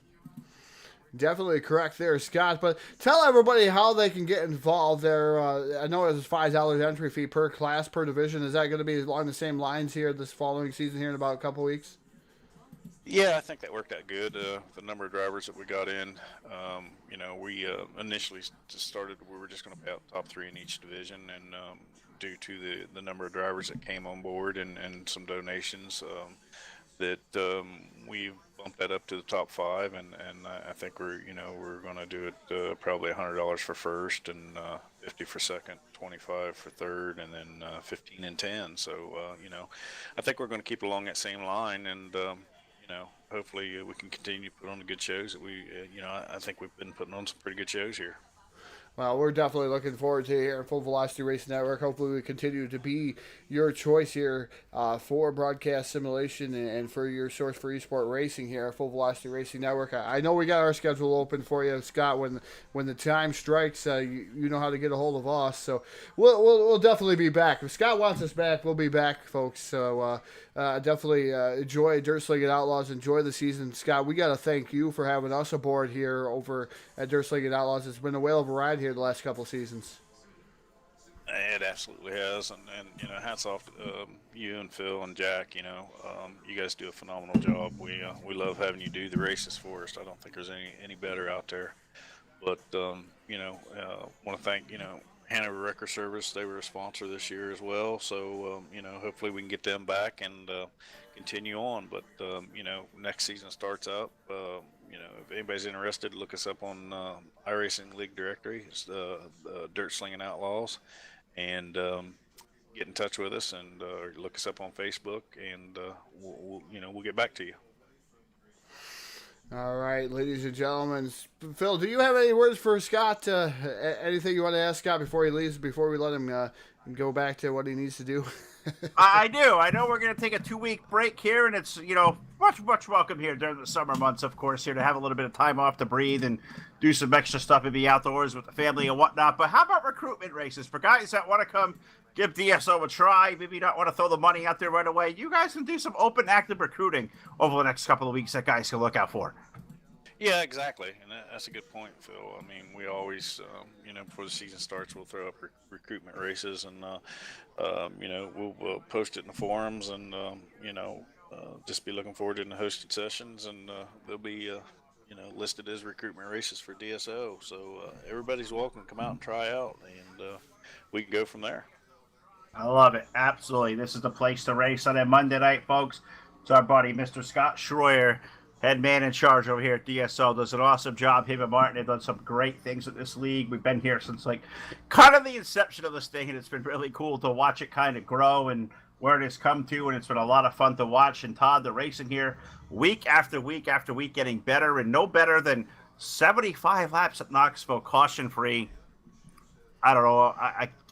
Definitely correct there, Scott. But tell everybody how they can get involved there. I know it's a $5 entry fee per class, per division. Is that going to be along the same lines here this following season here in about a couple weeks? Yeah, I think that worked out good. The number of drivers that we got in, we initially just started, we were just going to pay out top 3 in each division, and due to the number of drivers that came on board and some donations, that we bumped that up to the top 5, and I think we're going to do it probably $100 for first, and 50 for second, 25 for third, and then 15 and 10. So I think we're going to keep along that same line, and hopefully we can continue to put on the good shows that we, I think we've been putting on some pretty good shows here. Well, we're definitely looking forward to here at Full Velocity Racing Network. Hopefully, we continue to be your choice here for broadcast simulation and for your source for esport racing here at Full Velocity Racing Network. I know we got our schedule open for you, Scott. When the time strikes, you know how to get a hold of us. So we'll definitely be back. If Scott wants us back, we'll be back, folks. So definitely enjoy Dirt Slinging Outlaws. Enjoy the season, Scott. We got to thank you for having us aboard here over at Dirt Slinging Outlaws. It's been a whale of a ride here the last couple of seasons. It absolutely has, and hats off to you and Phil and Jack. You guys do a phenomenal job. We love having you do the races for us. I don't think there's any better out there. But want to thank Hanover Record Service. They were a sponsor this year as well. So hopefully we can get them back and continue on. But next season starts up. If anybody's interested, look us up on iRacing League directory. It's Dirt Slinging Outlaws, and get in touch with us and look us up on Facebook, and we'll get back to you. All right, ladies and gentlemen. Phil, do you have any words for Scott? Anything you want to ask Scott before he leaves, before we let him go back to what he needs to do? I do. I know we're going to take a 2-week break here, and it's, much welcome here during the summer months, of course, here to have a little bit of time off to breathe and do some extra stuff and be outdoors with the family and whatnot. But how about recruitment races for guys that want to come give DSO a try, maybe not want to throw the money out there right away? You guys can do some open, active recruiting over the next couple of weeks that guys can look out for. Yeah, exactly, and that's a good point, Phil. I mean, we always, before the season starts, we'll throw up recruitment races, and we'll post it in the forums, and just be looking forward to the hosted sessions, and they'll be listed as recruitment races for DSO. So everybody's welcome to come out and try out, and we can go from there. I love it. Absolutely. This is the place to race on a Monday night, folks. It's our buddy, Mr. Scott Schroyer, head man in charge over here at DSO. Does an awesome job. Him and Martin have done some great things with this league. We've been here since kind of the inception of this thing, and it's been really cool to watch it kind of grow and where it has come to, and it's been a lot of fun to watch. And Todd, the racing here week after week after week getting better, and no better than 75 laps at Knoxville caution-free. I don't know.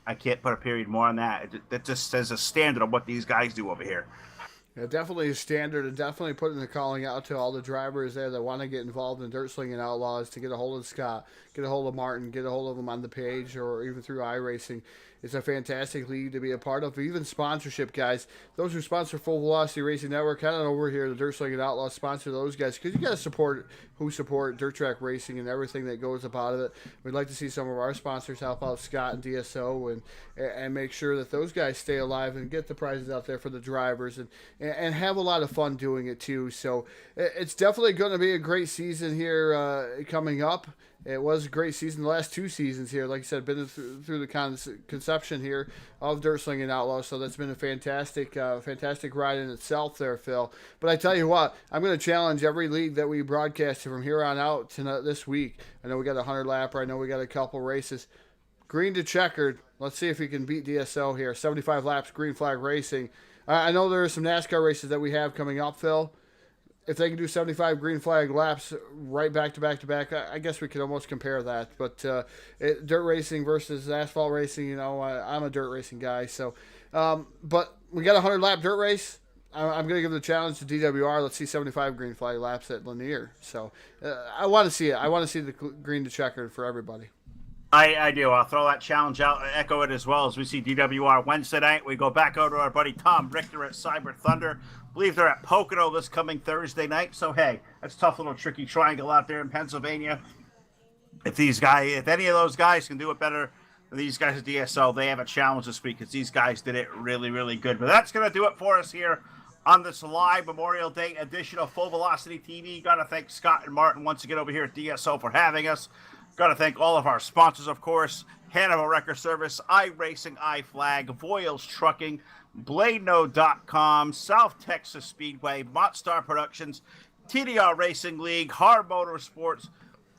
I can't put a period more on that. It just says a standard of what these guys do over here. Yeah, definitely a standard, and definitely putting the calling out to all the drivers there that want to get involved in Dirt Slinging Outlaws to get a hold of Scott, get a hold of Martin, get a hold of them on the page or even through iRacing. It's a fantastic league to be a part of. Even sponsorship, guys. Those who sponsor Full Velocity Racing Network, head on over here to Dirt Slinging Outlaws, sponsor those guys, because you got to support who support dirt track racing and everything that goes about it. We'd like to see some of our sponsors help out Scott and DSO and make sure that those guys stay alive and get the prizes out there for the drivers and have a lot of fun doing it too. So it's definitely going to be a great season here coming up. It was a great season. The last 2 seasons here, like I said, been through the conception here of Dirt Slinging Outlaws. So that's been a fantastic ride in itself there, Phil. But I tell you what, I'm going to challenge every league that we broadcast from here on out to this week. I know we got a 100-lapper. I know we got a couple races. Green to checkered. Let's see if we can beat DSO here. 75 laps, green flag racing. I know there are some NASCAR races that we have coming up, Phil. If they can do 75 green flag laps right back to back to back, I guess we could almost compare that. But dirt racing versus asphalt racing, I'm a dirt racing guy. So, but we got a 100-lap dirt race. I'm going to give the challenge to DWR. Let's see 75 green flag laps at Lanier. So I want to see it. I want to see the green to checkered for everybody. I do. I'll throw that challenge out and echo it as well as we see DWR Wednesday night. We go back over to our buddy Tom Richter at Cyber Thunder. I believe they're at Pocono this coming Thursday night. So, hey, that's a tough little tricky triangle out there in Pennsylvania. If any of those guys can do it better than these guys at DSO, they have a challenge this week because these guys did it really, really good. But that's going to do it for us here on this live Memorial Day edition of Full Velocity TV. Got to thank Scott and Martin once again over here at DSO for having us. Got to thank all of our sponsors, of course, Hanover Record Service, iRacing, iFlag, Voiles Trucking, BladeNode.com, South Texas Speedway, Montstar Productions, TDR Racing League, Hard Motorsports,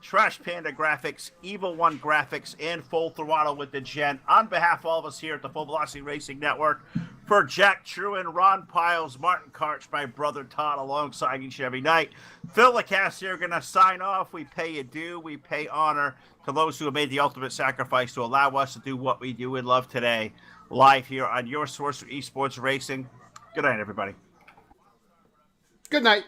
Trash Panda Graphics, Evil One Graphics, and Full Throttle with the Gen. On behalf of all of us here at the Full Velocity Racing Network, For Jack Truan, Ron Piles, Martin Karch, my brother Todd, alongside each and every night. Phil LaCasse here, going to sign off. We pay you due. We pay honor to those who have made the ultimate sacrifice to allow us to do what we do and love today, live here on your source for esports racing. Good night, everybody. Good night.